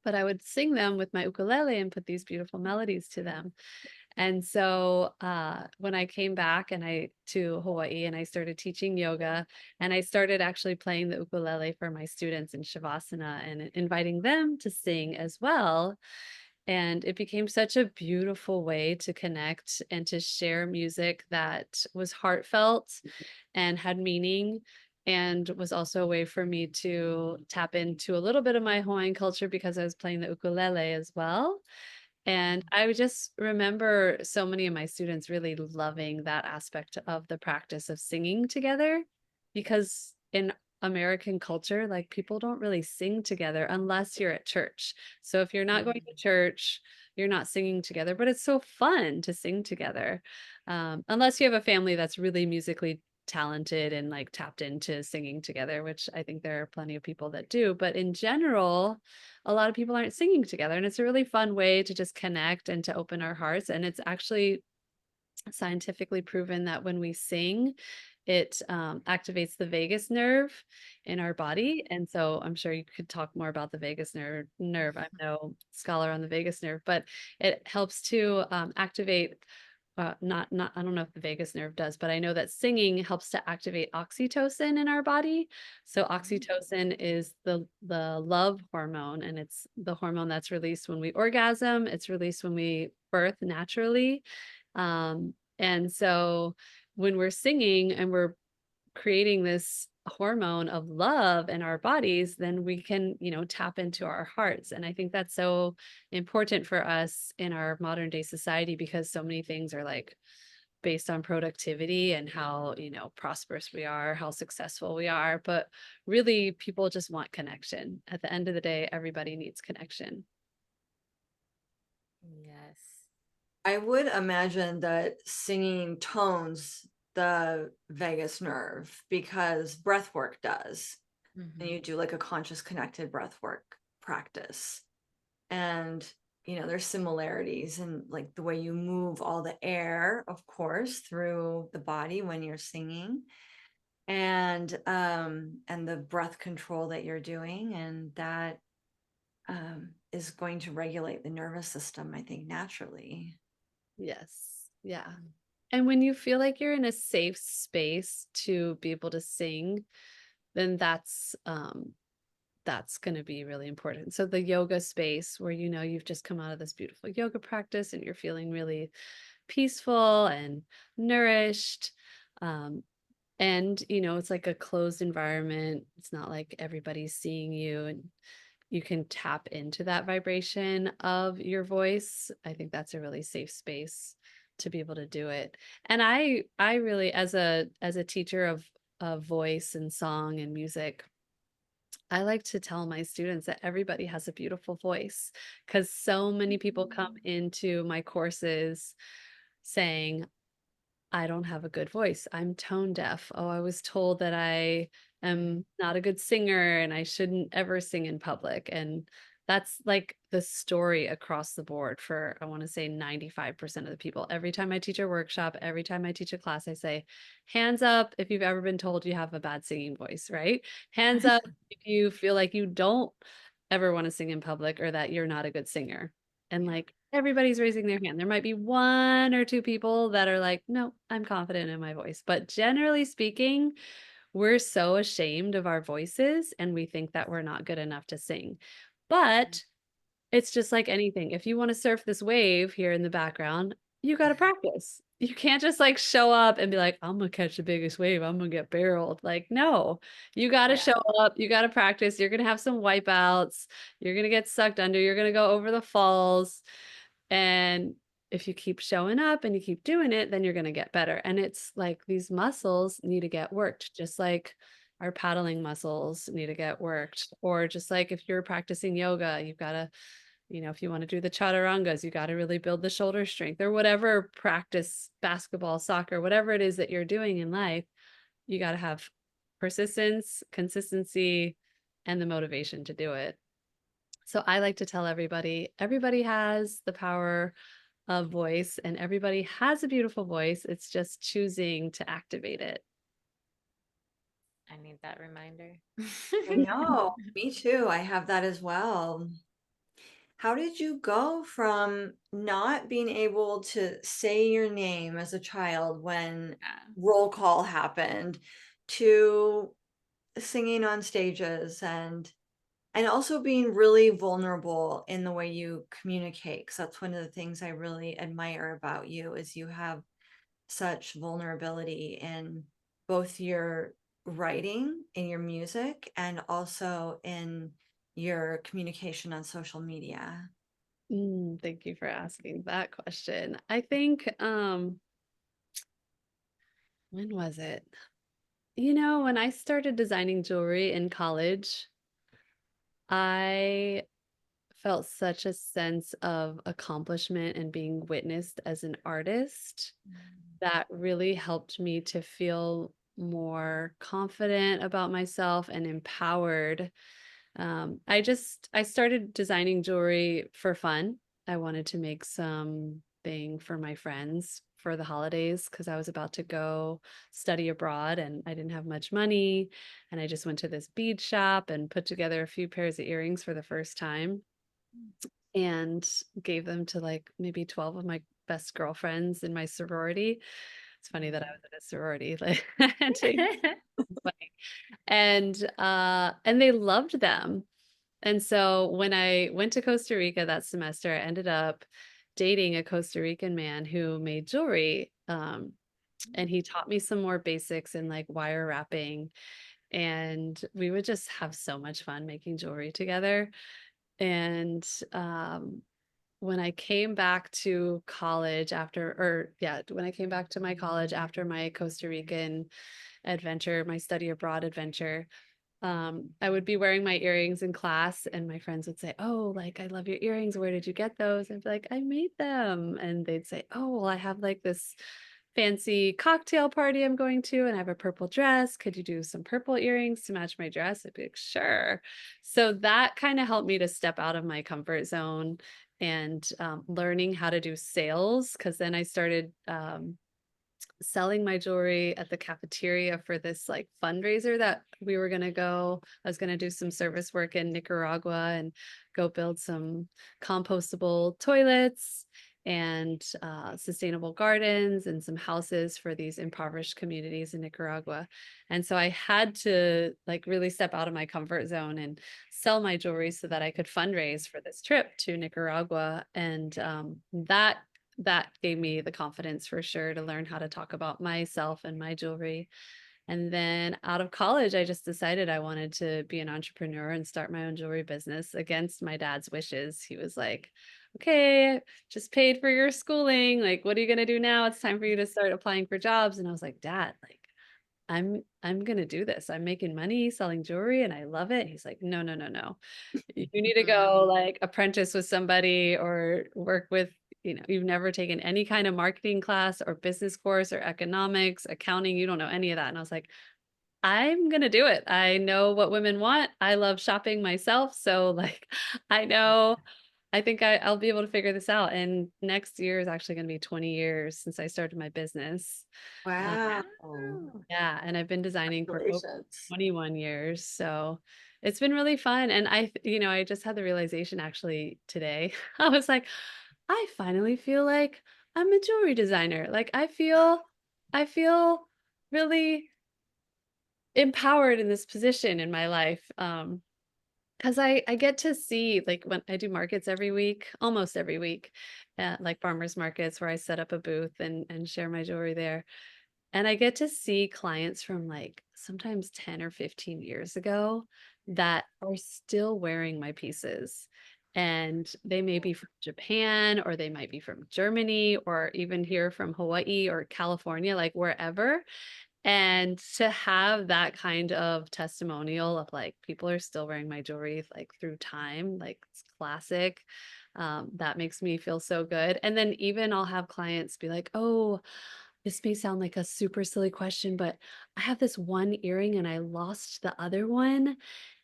But I would sing them with my ukulele and put these beautiful melodies to them. And so when I came back to Hawaii, and I started teaching yoga, and I started actually playing the ukulele for my students in Shavasana and inviting them to sing as well. And it became such a beautiful way to connect and to share music that was heartfelt and had meaning, and was also a way for me to tap into a little bit of my Hawaiian culture because I was playing the ukulele as well. And I would just remember so many of my students really loving that aspect of the practice of singing together, because in American culture, like people don't really sing together unless you're at church. So if you're not going to church, you're not singing together, but it's so fun to sing together. Unless you have a family that's really musically talented and like tapped into singing together, which I think there are plenty of people that do. But in general, a lot of people aren't singing together. And it's a really fun way to just connect and to open our hearts. And it's actually scientifically proven that when we sing, it activates the vagus nerve in our body. And so I'm sure you could talk more about the vagus nerve. I'm no scholar on the vagus nerve, but it helps to activate not I don't know if the vagus nerve does, but I know that singing helps to activate oxytocin in our body. So oxytocin is the love hormone, and it's the hormone that's released when we orgasm. It's released when we birth naturally. And so when we're singing and we're creating this hormone of love in our bodies, then we can, tap into our hearts. And I think that's so important for us in our modern day society, because so many things are like based on productivity and how, you know, prosperous we are, how successful we are. But really, people just want connection. At the end of the day, everybody needs connection. Yes. I would imagine that singing tones the vagus nerve because breath work does. And you do like a conscious connected breath work practice. And you know, there's similarities in like the way you move all the air, of course, through the body when you're singing, and the breath control that you're doing, and that is going to regulate the nervous system, I think, naturally. Yes. Yeah. And when you feel like you're in a safe space to be able to sing, then that's going to be really important. So the yoga space where, you know, you've just come out of this beautiful yoga practice and you're feeling really peaceful and nourished. Um, and, you know, it's like a closed environment. It's not like everybody's seeing you, and you can tap into that vibration of your voice. I think that's a really safe space to be able to do it. And I really, as a teacher of voice and song and music, I like to tell my students that everybody has a beautiful voice, because so many people come into my courses saying, I don't have a good voice. I'm tone deaf. Oh, I was told that I am not a good singer and I shouldn't ever sing in public. And that's like the story across the board for, I want to say 95% of the people. Every time I teach a workshop, every time I teach a class, I say, hands up if you've ever been told you have a bad singing voice, right? Hands up if you feel like you don't ever want to sing in public or that you're not a good singer. And like everybody's raising their hand. There might be one or two people that are like, no, I'm confident in my voice. But generally speaking, we're so ashamed of our voices and we think that we're not good enough to sing. But it's just like anything. If you want to surf this wave here in the background, you got to practice. You can't just like show up and be like, I'm going to catch the biggest wave. I'm going to get barreled. Like, no, you got to show up. You got to practice. You're going to have some wipeouts. You're going to get sucked under. You're going to go over the falls. And if you keep showing up and you keep doing it, then you're going to get better. And it's like these muscles need to get worked, just like our paddling muscles need to get worked. Or just like if you're practicing yoga, you've got to, you know, if you want to do the chaturangas, you got to really build the shoulder strength, or whatever practice, basketball, soccer, whatever it is that you're doing in life, you got to have persistence, consistency, and the motivation to do it. So I like to tell everybody has the power of voice and everybody has a beautiful voice. It's just choosing to activate it. I need that reminder. I know, me too. I have that as well. How did you go from not being able to say your name as a child when roll call happened to singing on stages, and also being really vulnerable in the way you communicate? Because that's one of the things I really admire about you, is you have such vulnerability in both your writing, in your music, and also in your communication on social media. Thank you for asking that question. I think, when was it? You know, when I started designing jewelry in college, I felt such a sense of accomplishment and being witnessed as an artist that really helped me to feel more confident about myself and empowered. I started designing jewelry for fun. I wanted to make something for my friends for the holidays because I was about to go study abroad and I didn't have much money. And I just went to this bead shop and put together a few pairs of earrings for the first time and gave them to like maybe 12 of my best girlfriends in my sorority. It's funny that I was in a sorority, like, and they loved them. And so when I went to Costa Rica that semester, I ended up dating a Costa Rican man who made jewelry. And he taught me some more basics in like wire wrapping. And we would just have so much fun making jewelry together. And when I came back to college when I came back to my college after my Costa Rican adventure, my study abroad adventure, I would be wearing my earrings in class and my friends would say, "Oh, like, I love your earrings. Where did you get those?" I'd be like, "I made them." And they'd say, "Oh, well, I have like this fancy cocktail party I'm going to, and I have a purple dress. Could you do some purple earrings to match my dress?" I'd be like, "Sure." So that kind of helped me to step out of my comfort zone and learning how to do sales. Cause then I started selling my jewelry at the cafeteria for this like fundraiser that we were going to go. I was going to do some service work in Nicaragua and go build some compostable toilets and sustainable gardens and some houses for these impoverished communities in Nicaragua. And so I had to like really step out of my comfort zone and sell my jewelry so that I could fundraise for this trip to Nicaragua. And that gave me the confidence for sure to learn how to talk about myself and my jewelry. And then out of college, I just decided I wanted to be an entrepreneur and start my own jewelry business against my dad's wishes. He was like, "Okay, just paid for your schooling. Like, what are you going to do now? It's time for you to start applying for jobs." And I was like, "Dad, like, I'm going to do this. I'm making money selling jewelry and I love it." He's like, "No, no, no, no. You need to go like apprentice with somebody or work with, you've never taken any kind of marketing class or business course or economics, accounting. You don't know any of that." And I was like, "I'm going to do it. I know what women want. I love shopping myself. So like, I know, I think I'll be able to figure this out." And next year is actually going to be 20 years since I started my business. Uh, Wow. yeah, and I've been designing for over Congratulations. 21 years. So it's been really fun. And I just had the realization actually today. I was like, I finally feel like I'm a jewelry designer. Like I feel really empowered in this position in my life. Because I get to see like when I do markets every week, almost every week, like farmers markets where I set up a booth and share my jewelry there. And I get to see clients from like sometimes 10 or 15 years ago that are still wearing my pieces. And they may be from Japan, or they might be from Germany, or even here from Hawaii or California, like wherever. And to have that kind of testimonial of like people are still wearing my jewelry like through time, like it's classic. That makes me feel so good. And then even I'll have clients be like, "Oh, this may sound like a super silly question, but I have this one earring and I lost the other one.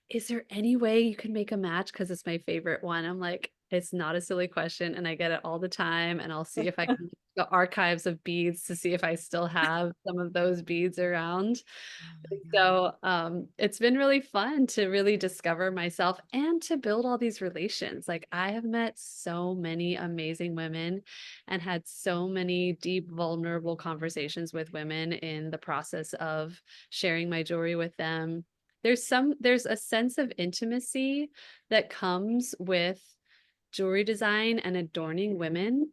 Is there any way you can make a match? Because it's my favorite one." I'm like, "It's not a silly question." And I get it all the time. And I'll see if I can the archives of beads to see if I still have some of those beads around. So it's been really fun to really discover myself and to build all these relations. Like I have met so many amazing women and had so many deep, vulnerable conversations with women in the process of sharing my jewelry with them. There's a sense of intimacy that comes with jewelry design and adorning women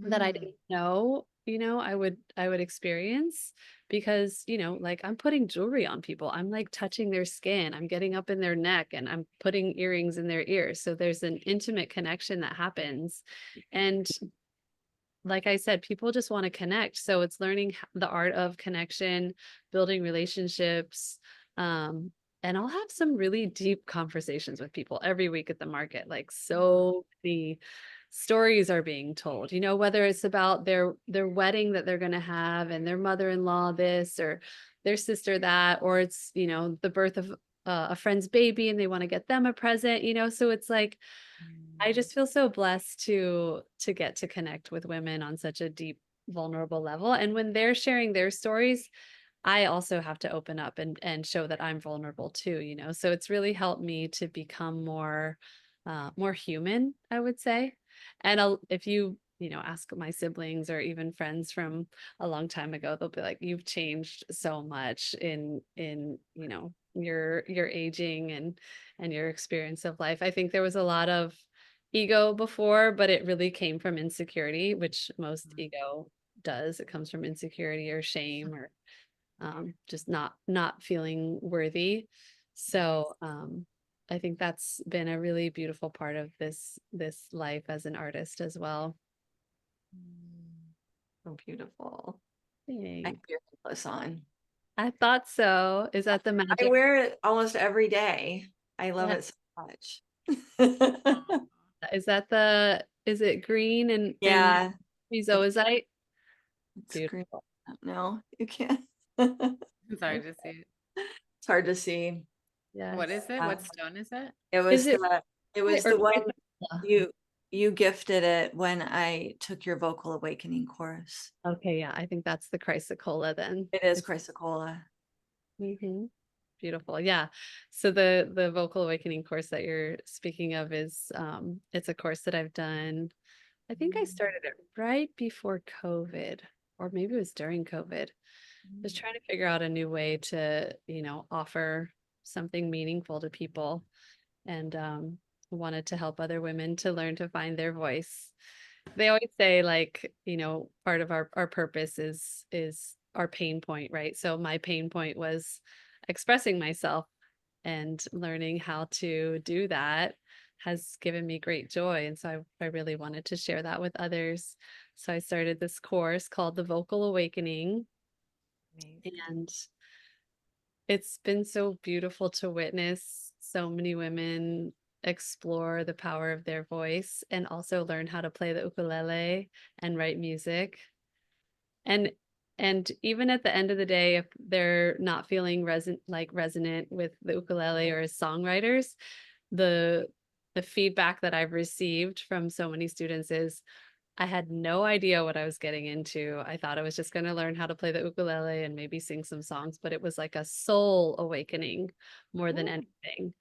that I didn't know, I would experience because, like I'm putting jewelry on people. I'm like touching their skin. I'm getting up in their neck and I'm putting earrings in their ears. So there's an intimate connection that happens. And like I said, people just want to connect. So it's learning the art of connection, building relationships. Um, and I'll have some really deep conversations with people every week at the market. Like so many stories are being told, whether it's about their wedding that they're going to have and their mother-in-law this or their sister that, or it's, the birth of a friend's baby and they want to get them a present, so it's like I just feel so blessed to get to connect with women on such a deep, vulnerable level. And when they're sharing their stories, I also have to open up and show that I'm vulnerable too, So it's really helped me to become more human, I would say. And if ask my siblings or even friends from a long time ago, they'll be like, "You've changed so much in your aging and your experience of life." I think there was a lot of ego before, but it really came from insecurity, which most ego does. It comes from insecurity or shame or just not feeling worthy. So I think that's been a really beautiful part of this life as an artist as well. So beautiful. I Thanks. have your necklace on. I thought so. Is that the I magic? wear it almost every day. I love Yeah. it so much. Is it green and Yeah, zoisite? it's green. Beautiful. No, you can't. It's hard to see. It's hard to see. What Yes. is it? What stone is it? It Is was it the or one chrysocolla? you gifted it when I took your vocal awakening course. Okay, yeah, I think that's the chrysocolla then. It is chrysocolla. Mhm. Beautiful. Yeah. So the vocal awakening course that you're speaking of is it's a course that I've done. I think I started it right before COVID, or maybe it was during COVID. Was trying to figure out a new way to, offer something meaningful to people, and wanted to help other women to learn to find their voice. They always say, like, part of our purpose is our pain point, right? So my pain point was expressing myself, and learning how to do that has given me great joy. And so I really wanted to share that with others. So I started this course called the Vocal Awakening, Amazing. and it's been so beautiful to witness so many women explore the power of their voice and also learn how to play the ukulele and write music. And even at the end of the day, if they're not feeling resonant with the ukulele or as songwriters, the feedback that I've received from so many students is, I had no idea what I was getting into. I thought I was just going to learn how to play the ukulele and maybe sing some songs, but it was like a soul awakening more than anything.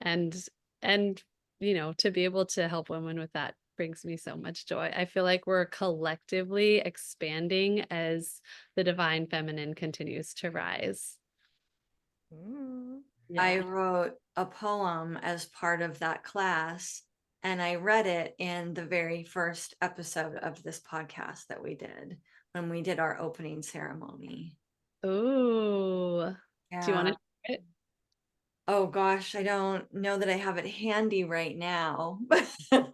And to be able to help women with that brings me so much joy. I feel like we're collectively expanding as the divine feminine continues to rise. I Yeah. wrote a poem as part of that class, and I read it in the very first episode of this podcast that we did when we did our opening ceremony. Oh, do you want Yeah. to share it? Oh gosh, I don't know that I have it handy right now. That'd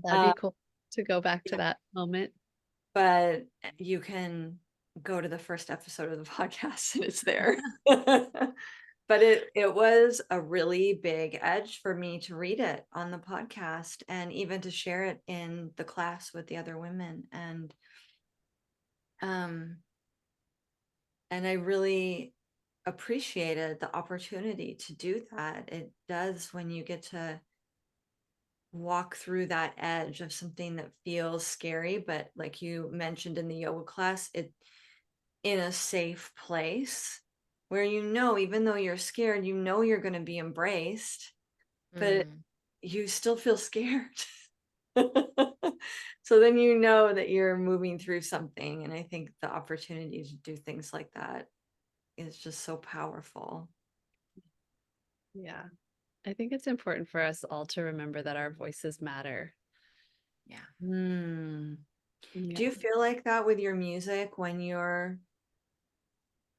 Uh, be cool to go back to that moment. but you can go to the first episode of the podcast and it's there. But it was a really big edge for me to read it on the podcast and even to share it in the class with the other women. Um and I really appreciated the opportunity to do that. It does, when you get to walk through that edge of something that feels scary, but like you mentioned in the yoga class, it in a safe place where even though you're scared, you're going to be embraced, but you still feel scared. So then you know that you're moving through something. And I think the opportunity to do things like that is just so powerful. Yeah. I think it's important for us all to remember that our voices matter. Yeah. Do Yeah. you feel like that with your music when you're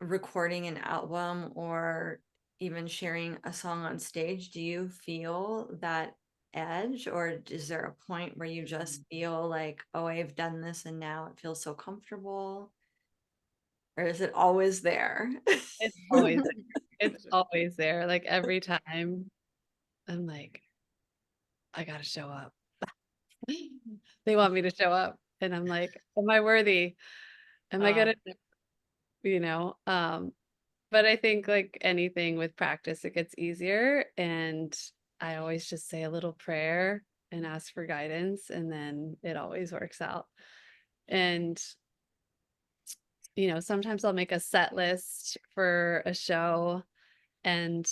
recording an album or even sharing a song on stage? Do you feel that edge, or is there a point where you just feel like, oh, I've done this and now it feels so comfortable? Or is it always there? It's always it's always there. Like every time I'm like, I gotta show up. They want me to show up. And I'm like, am I worthy? Am I gonna, you know? But I think like anything with practice, it gets easier. And I always just say a little prayer and ask for guidance, and then it always works out. And sometimes I'll make a set list for a show, and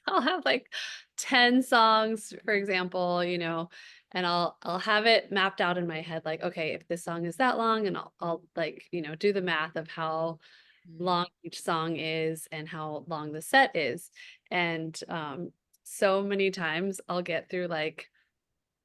I'll have like 10 songs, for example, and I'll have it mapped out in my head, like, okay, if this song is that long, and I'll like, do the math of how long each song is and how long the set is. And so many times I'll get through like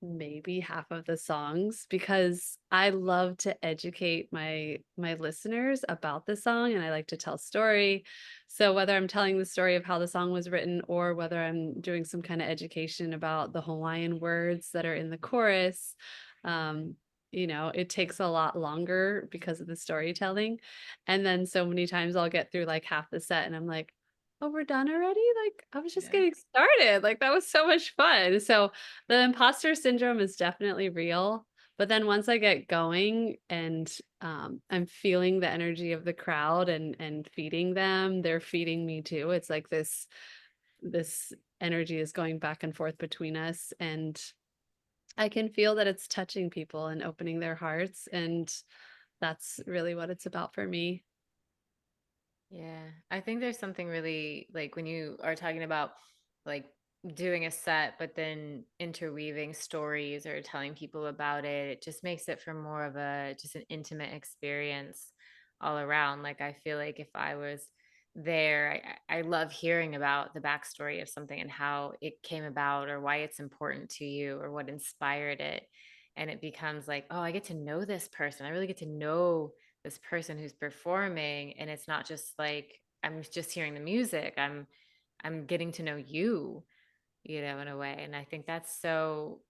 maybe half of the songs because I love to educate my listeners about the song and I like to tell story. So whether I'm telling the story of how the song was written or whether I'm doing some kind of education about the Hawaiian words that are in the chorus, um, it takes a lot longer because of the storytelling. And then so many times I'll get through like half the set and I'm like, oh, we're done already? Like I was just Yeah. getting started. Like that was so much fun. So the imposter syndrome is definitely real, but then once I get going and, I'm feeling the energy of the crowd and feeding them, they're feeding me too. It's like this energy is going back and forth between us, and I can feel that it's touching people and opening their hearts, and that's really what it's about for me. Yeah, I think there's something really like when you are talking about like doing a set, but then interweaving stories or telling people about it, it just makes it for more of a just an intimate experience all around. Like I feel like if I was there, I love hearing about the backstory of something and how it came about or why it's important to you or what inspired it. And it becomes like, oh, I get to know this person. I really get to know this person who's performing, and it's not just like I'm just hearing the music. I'm getting to know you, in a way. And I think that's so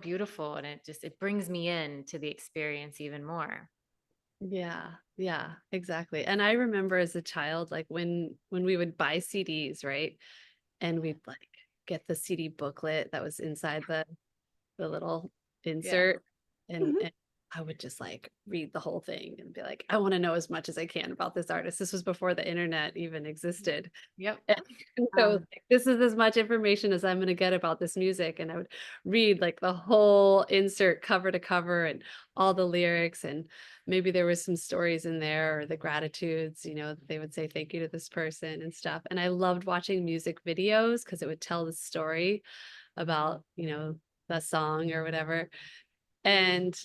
beautiful, and it brings me in to the experience even more. Yeah, yeah, exactly. And I remember as a child, like when we would buy CDs, right? And Yeah. we'd like get the CD booklet that was inside the little Yeah. insert, and I would just like read the whole thing and be like, I want to know as much as I can about this artist. This was before the internet even existed. Yep. And so Um, like, this is as much information as I'm going to get about this music. And I would read like the whole insert cover to cover and all the lyrics. And maybe there was some stories in there or the gratitudes, they would say thank you to this person and stuff. And I loved watching music videos because it would tell the story about, the song or whatever. And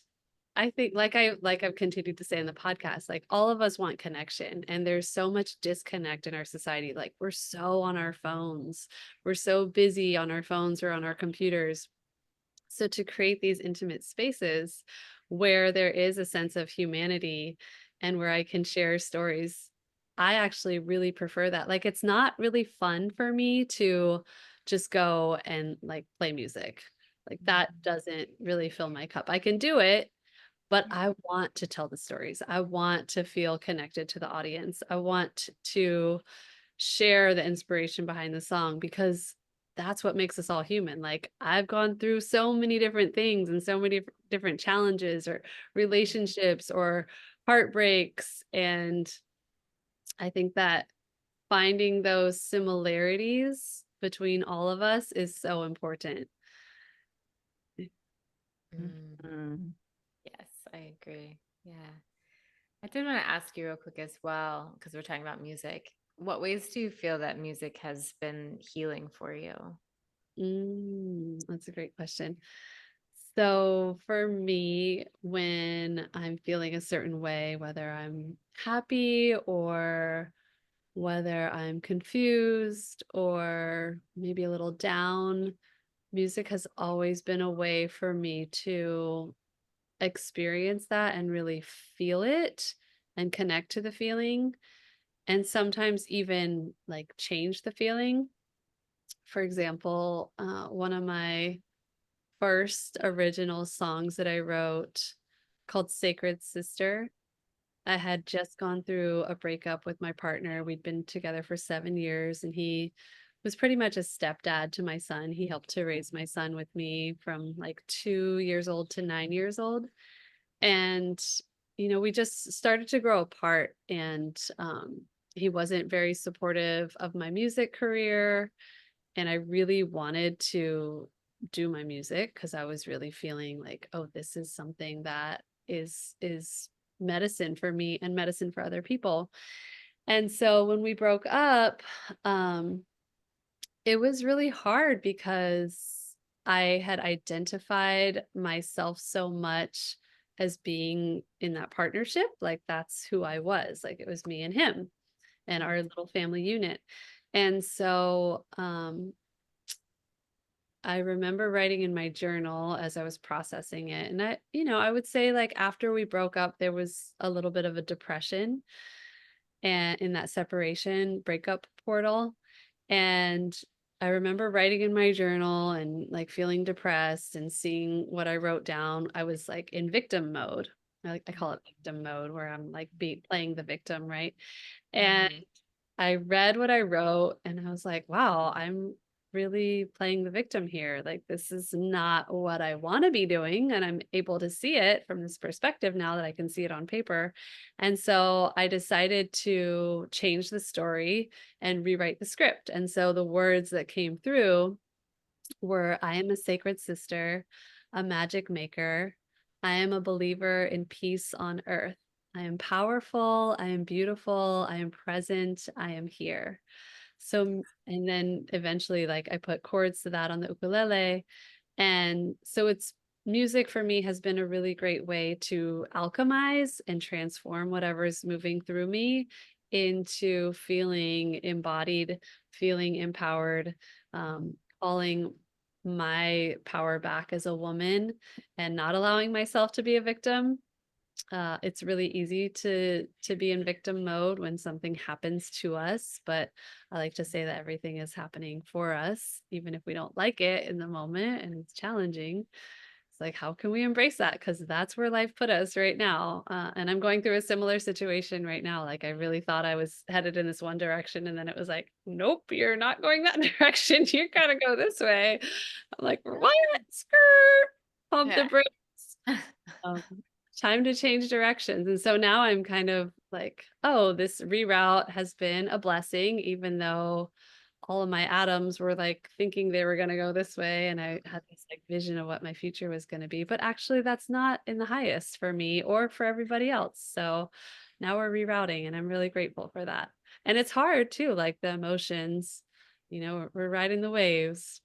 I think like I've continued to say in the podcast, like all of us want connection and there's so much disconnect in our society. Like we're so on our phones. We're so busy on our phones or on our computers. So to create these intimate spaces where there is a sense of humanity and where I can share stories, I actually really prefer that. Like it's not really fun for me to just go and like play music. Like that doesn't really fill my cup. I can do it, but I want to tell the stories. I want to feel connected to the audience. I want to share the inspiration behind the song because that's what makes us all human. Like I've gone through so many different things and so many different challenges or relationships or heartbreaks. And I think that finding those similarities between all of us is so important. mm, Mhm. yes, I agree. Yeah. I did want to ask you real quick as well, because we're talking about music. What ways do you feel that music has been healing for you? That's a great question. So for me, when I'm feeling a certain way, whether I'm happy or whether I'm confused or maybe a little down, music has always been a way for me to experience that and really feel it and connect to the feeling and sometimes even like change the feeling. For example, one of my first original songs that I wrote called Sacred Sister. I had just gone through a breakup with my partner. We'd been together for 7 years, and he was pretty much a stepdad to my son. He helped to raise my son with me from like 2 years old to 9 years old. And, we just started to grow apart, and he wasn't very supportive of my music career and I really wanted to do my music because I was really feeling like, oh, this is something that is medicine for me and medicine for other people. And so when we broke up, um, it was really hard because I had identified myself so much as being in that partnership. Like that's who I was. Like it was me and him and our little family unit. And so I remember writing in my journal as I was processing it. And I would say like after we broke up, there was a little bit of a depression and in that separation breakup portal. And I remember writing in my journal and like feeling depressed and seeing what I wrote down. I was like in victim mode. I call it victim mode, where I'm like playing the victim, right? And Mhm. I read what I wrote and I was like, wow, I'm really playing the victim here. Like, this is not what I want to be doing. And I'm able to see it from this perspective now that I can see it on paper. And so I decided to change the story and rewrite the script. And so the words that came through were, I am a sacred sister, a magic maker. I am a believer in peace on earth. I am powerful. I am beautiful. I am present. I am here. So, and then eventually, like I put chords to that on the ukulele. And so it's music for me has been a really great way to alchemize and transform whatever is moving through me into feeling embodied, feeling empowered, calling my power back as a woman and not allowing myself to be a victim. It's really easy to be in victim mode when something happens to us, but I like to say that everything is happening for us, even if we don't like it in the moment and it's challenging. It's like, how can we embrace that? Because that's where life put us right now. And I'm going through a similar situation right now. Like, I really thought I was headed in this one direction, and then it was like, nope, you're not going that direction. You gotta go this way. I'm like, what? Skirt, pump the Yeah. brakes. Um, Time to change directions. And so now I'm kind of like, oh, this reroute has been a blessing, even though all of my atoms were like thinking they were going to go this way. And I had this like vision of what my future was going to be. But actually, that's not in the highest for me or for everybody else. So now we're rerouting, and I'm really grateful for that. And it's hard too, like the emotions, we're riding the waves.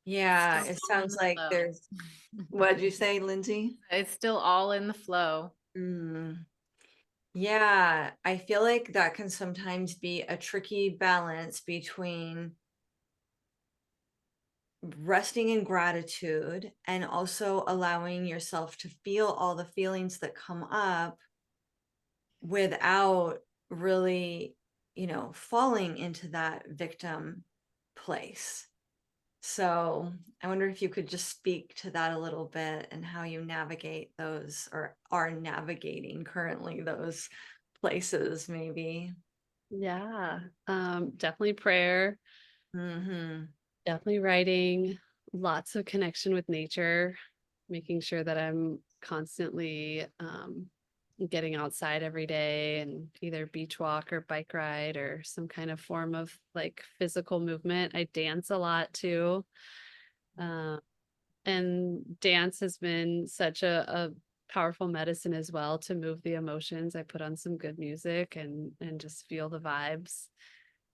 Yeah, Still it all in sounds the like flow. there's, what'd you say, Lindsay? It's still all in the flow. Mm. Yeah, I feel like that can sometimes be a tricky balance between resting in gratitude and also allowing yourself to feel all the feelings that come up without really, falling into that victim place. So I wonder if you could just speak to that a little bit and how you navigate those or are navigating currently those places, maybe. Yeah. Definitely prayer. Hmm. Definitely writing, lots of connection with nature, making sure that I'm constantly getting outside every day and either beach walk or bike ride or some kind of form of like physical movement. I dance a lot too. Uh, and dance has been such a powerful medicine as well to move the emotions. I put on some good music and just feel the vibes.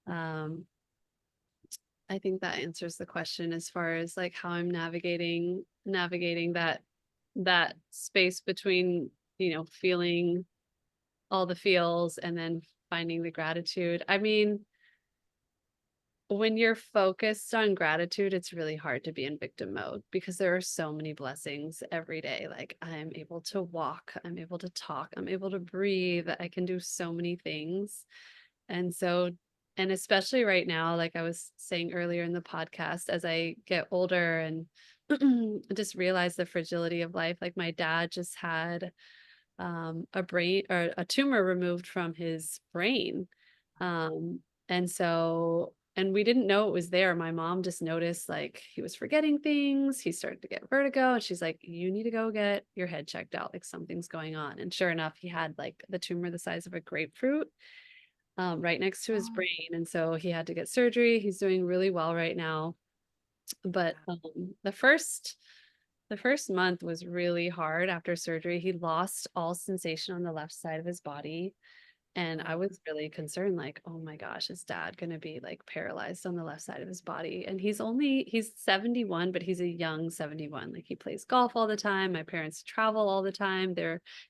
Um, I think that answers the question as far as like how I'm navigating that space between, feeling all the feels and then finding the gratitude. I mean, when you're focused on gratitude, it's really hard to be in victim mode because there are so many blessings every day. Like, I'm able to walk, I'm able to talk, I'm able to breathe, I can do so many things. And so, and especially right now, like I was saying earlier in the podcast, as I get older and just realize the fragility of life, like my dad just had a brain or a tumor removed from his brain. Um, and so, and we didn't know it was there. My mom just noticed like he was forgetting things. He started to get vertigo. And she's like, you need to go get your head checked out. Like, something's going on. And sure enough, he had like the tumor the size of a grapefruit right next to his Oh, brain. And so he had to get surgery. He's doing really well right now. But the first month was really hard after surgery. He lost all sensation on the left side of his body. And I was really concerned, like, oh my gosh, is dad going to be like paralyzed on the left side of his body? And he's 71, but he's a young 71. Like, he plays golf all the time. My parents travel all the time.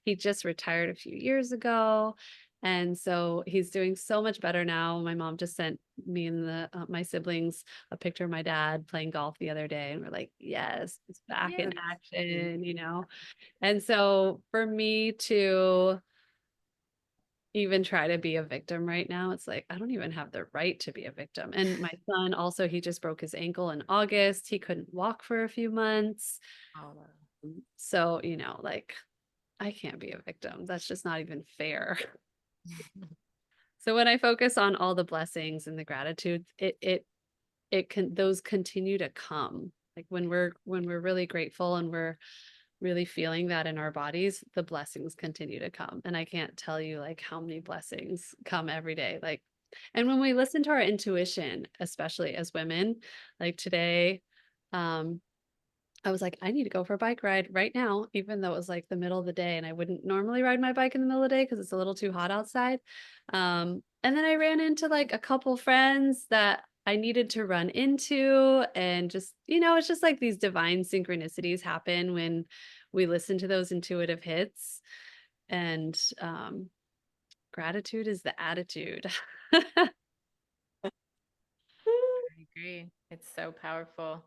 He just retired a few years ago. And so he's doing so much better now. My mom just sent me and my siblings a picture of my dad playing golf the other day, and we're like, yes, it's back in Yay. action, And so for me to even try to be a victim right now, it's like I don't even have the right to be a victim. And my son also, he just broke his ankle in August. He couldn't walk for a few months. Oh, wow. So, like I can't be a victim. That's just not even fair. So when I focus on all the blessings and the gratitude, it can those continue to come. Like when we're really grateful and we're really feeling that in our bodies, the blessings continue to come. And I can't tell you like how many blessings come every day. Like, and when we listen to our intuition, especially as women, like today, um, I was like, I need to go for a bike ride right now, even though it was like the middle of the day and I wouldn't normally ride my bike in the middle of the day because it's a little too hot outside. And then I ran into like a couple friends that I needed to run into, and just, it's just like these divine synchronicities happen when we listen to those intuitive hits. And gratitude is the attitude. I agree. It's so powerful.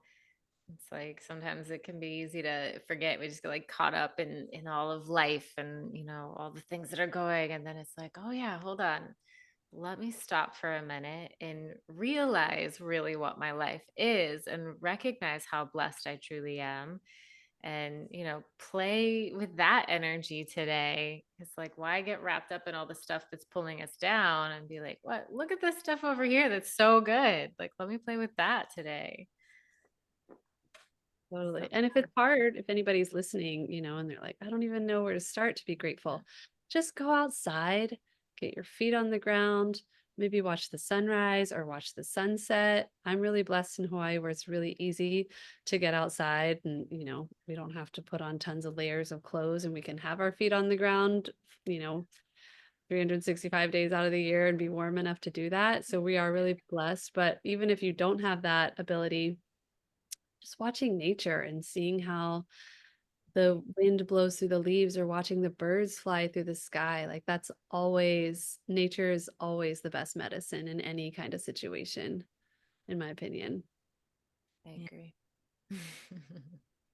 It's like sometimes it can be easy to forget. We just get like caught up in all of life and all the things that are going, and then it's like, oh yeah, hold on. Let me stop for a minute and realize really what my life is and recognize how blessed I truly am. And play with that energy today. It's like, why get wrapped up in all the stuff that's pulling us down and be like, what, look at this stuff over here that's so good, like let me play with that today. Totally. So And if it's hard, if anybody's listening, and they're like, I don't even know where to start to be grateful, just go outside, get your feet on the ground, maybe watch the sunrise or watch the sunset. I'm really blessed in Hawaii where it's really easy to get outside, and, we don't have to put on tons of layers of clothes, and we can have our feet on the ground, you know, 365 days out of the year and be warm enough to do that. So we are really blessed. But even if you don't have that ability, just watching nature and seeing how the wind blows through the leaves, or watching the birds fly through the sky, like nature is always the best medicine in any kind of situation, in my opinion. I agree.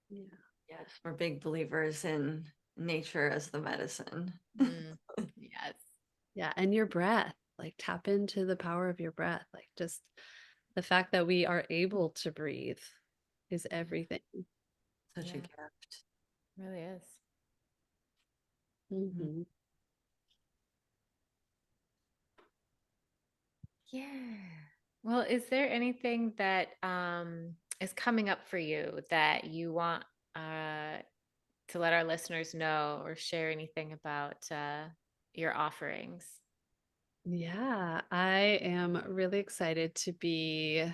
Yeah. Yes, we're big believers in nature as the medicine. Yes. Yeah. And your breath, like tap into the power of your breath. Like just the fact that we are able to breathe is everything. Such a Yeah. gift. Really is. Mhm. Yeah. Well, is there anything that is coming up for you that you want to let our listeners know, or share anything about your offerings? Yeah, I am really excited to be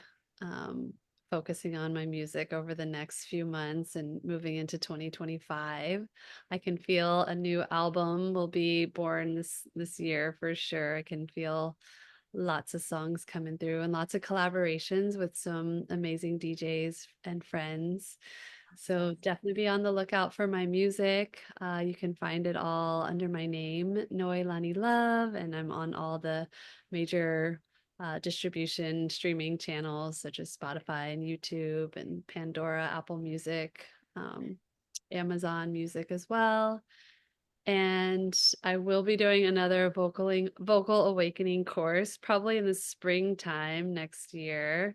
um, focusing on my music over the next few months and moving into 2025. I can feel a new album will be born this year for sure. I can feel lots of songs coming through and lots of collaborations with some amazing DJs and friends. So definitely be on the lookout for my music. You can find it all under my name, Noelani Love, and I'm on all the major distribution streaming channels such as Spotify and YouTube and Pandora, Apple Music, um, Amazon Music as well. And I will be doing another vocal awakening course probably in the springtime next year.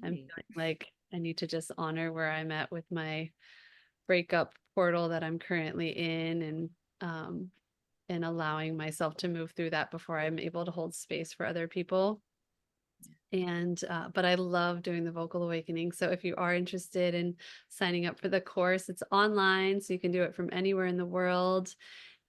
I'm Yay. feeling like I need to just honor where I'm at with my breakup portal that I'm currently in, um and allowing myself to move through that before I'm able to hold space for other people. And but I love doing the vocal awakening. So if you are interested in signing up for the course, it's online, so you can do it from anywhere in the world.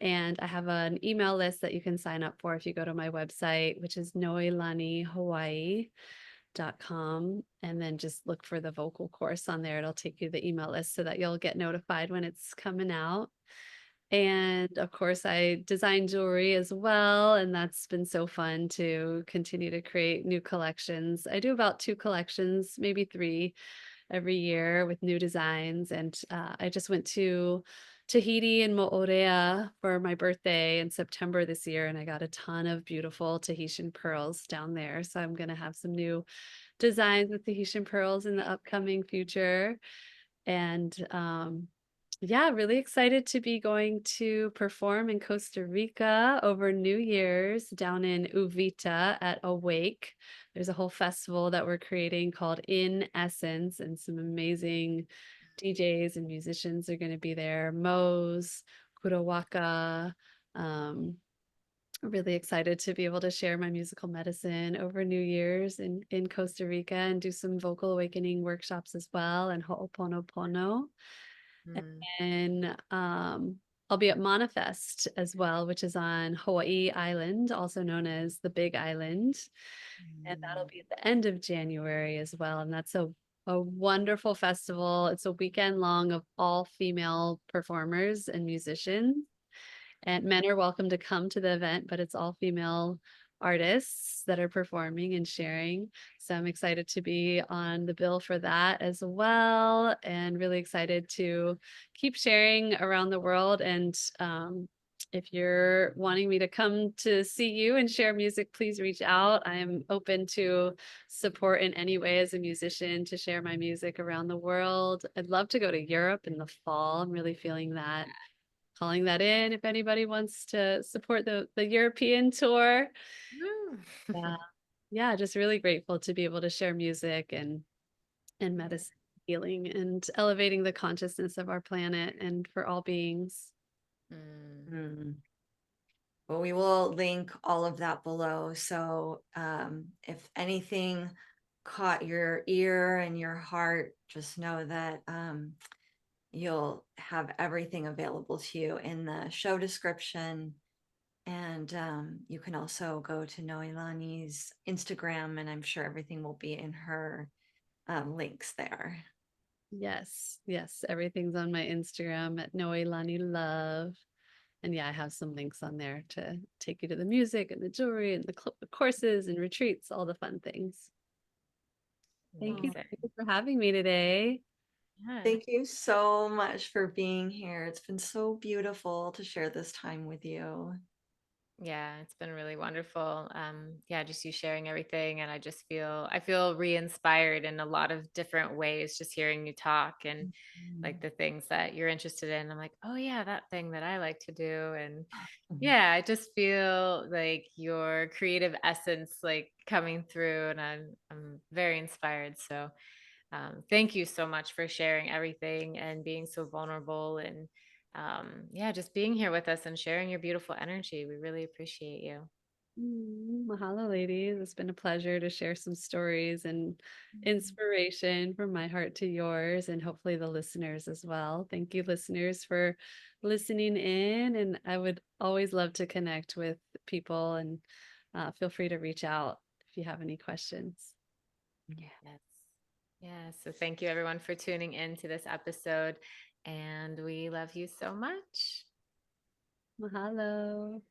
And I have an email list that you can sign up for if you go to my website, which is noelanihawaii.com, and then just look for the vocal course on there. It'll take you to the email list so that you'll get notified when it's coming out. And of course, I design jewelry as well, and that's been so fun to continue to create new collections. I do about 2 collections, maybe 3 every year with new designs. And I just went to Tahiti and Moorea for my birthday in September this year, and I got a ton of beautiful Tahitian pearls down there. So I'm gonna have some new designs with Tahitian pearls in the upcoming future. And yeah, really excited to be going to perform in Costa Rica over New Year's down in Uvita at Awake. There's a whole festival that we're creating called In Essence, and some amazing DJs and musicians are going to be there. Mose, Kurawaka. Really excited to be able to share my musical medicine over New Year's in Costa Rica and do some vocal awakening workshops as well, and Ho'oponopono. Mm. And I'll be at Manifest as well, which is on Hawaii Island, also known as the Big Island. And that'll be at the end of January as well. And that's a wonderful festival. It's a weekend long of all female performers and musicians. And men are welcome to come to the event, but it's all female artists that are performing and sharing. So I'm excited to be on the bill for that as well, and really excited to keep sharing around the world. And if you're wanting me to come to see you and share music, please reach out. I am open to support in any way as a musician to share my music around the world. I'd love to go to Europe in the fall. I'm really feeling that, calling that in if anybody wants to support the European tour. Woo. Yeah. Yeah, just really grateful to be able to share music and medicine, healing, and elevating the consciousness of our planet and for all beings. Mm. Mm. Well, we will link all of that below. So if anything caught your ear and your heart, just know that you'll have everything available to you in the show description. And you can also go to Noelani's Instagram, and I'm sure everything will be in her links there. Yes, yes, everything's on my Instagram at Noelani Love. And yeah, I have some links on there to take you to the music and the jewelry and the courses and retreats, all the fun things. Thank you. Amazing. Thank you for having me today. Yeah. Thank you so much for being here. It's been so beautiful to share this time with you. Yeah, it's been really wonderful. Yeah, just you sharing everything, and I feel re-inspired in a lot of different ways just hearing you talk, and like the things that you're interested in. I'm like, oh yeah, that thing that I like to do. And Mhm. yeah, I just feel like your creative essence like coming through, and I'm very inspired. So thank you so much for sharing everything and being so vulnerable, and yeah, just being here with us and sharing your beautiful energy. We really appreciate you. Mahalo, ladies. It's been a pleasure to share some stories and inspiration from my heart to yours, and hopefully the listeners as well. Thank you, listeners, for listening in. And I would always love to connect with people, and feel free to reach out if you have any questions. Yeah. Yes. Yeah. So thank you everyone for tuning in to this episode. And we love you so much. Mahalo.